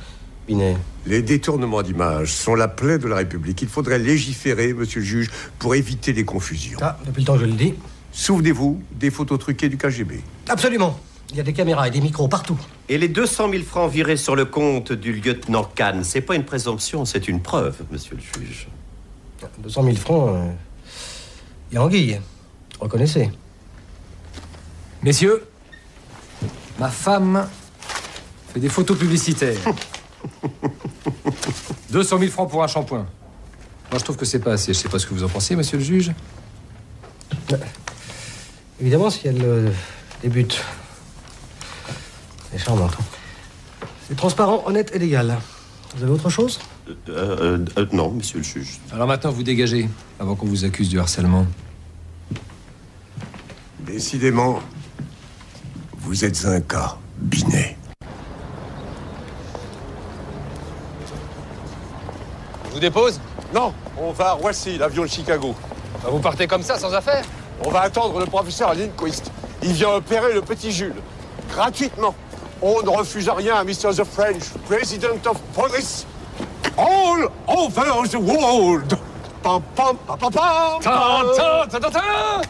Binet. Les détournements d'images sont la plaie de la République. Il faudrait légiférer, monsieur le juge, pour éviter les confusions. Ah, depuis le temps que je le dis. Souvenez-vous des photos truquées du KGB. Absolument. Il y a des caméras et des micros partout. Et les 200 000 francs virés sur le compte du lieutenant Kahn, c'est pas une présomption, c'est une preuve, monsieur le juge. 200 000 francs, il y a anguille. Reconnaissez. Messieurs, ma femme fait des photos publicitaires. 200 000 francs pour un shampoing. Moi, je trouve que c'est pas assez. Je sais pas ce que vous en pensez, monsieur le juge. Évidemment, si elle débute. C'est charmant. C'est transparent, honnête et légal. Vous avez autre chose? Non, monsieur le juge. Alors maintenant, vous dégagez, avant qu'on vous accuse du harcèlement. Décidément, vous êtes un cas, Binet. Je vous dépose? Non, on va à Roissy, l'avion de Chicago. Vous partez comme ça, sans affaire? On va attendre le professeur Lindquist. Il vient opérer le petit Jules. Gratuitement. On ne refuse rien à Mr. the French, President of Police. All over the world. Pam, pam, pam, pam, pam. Ta, ta, ta, ta, ta.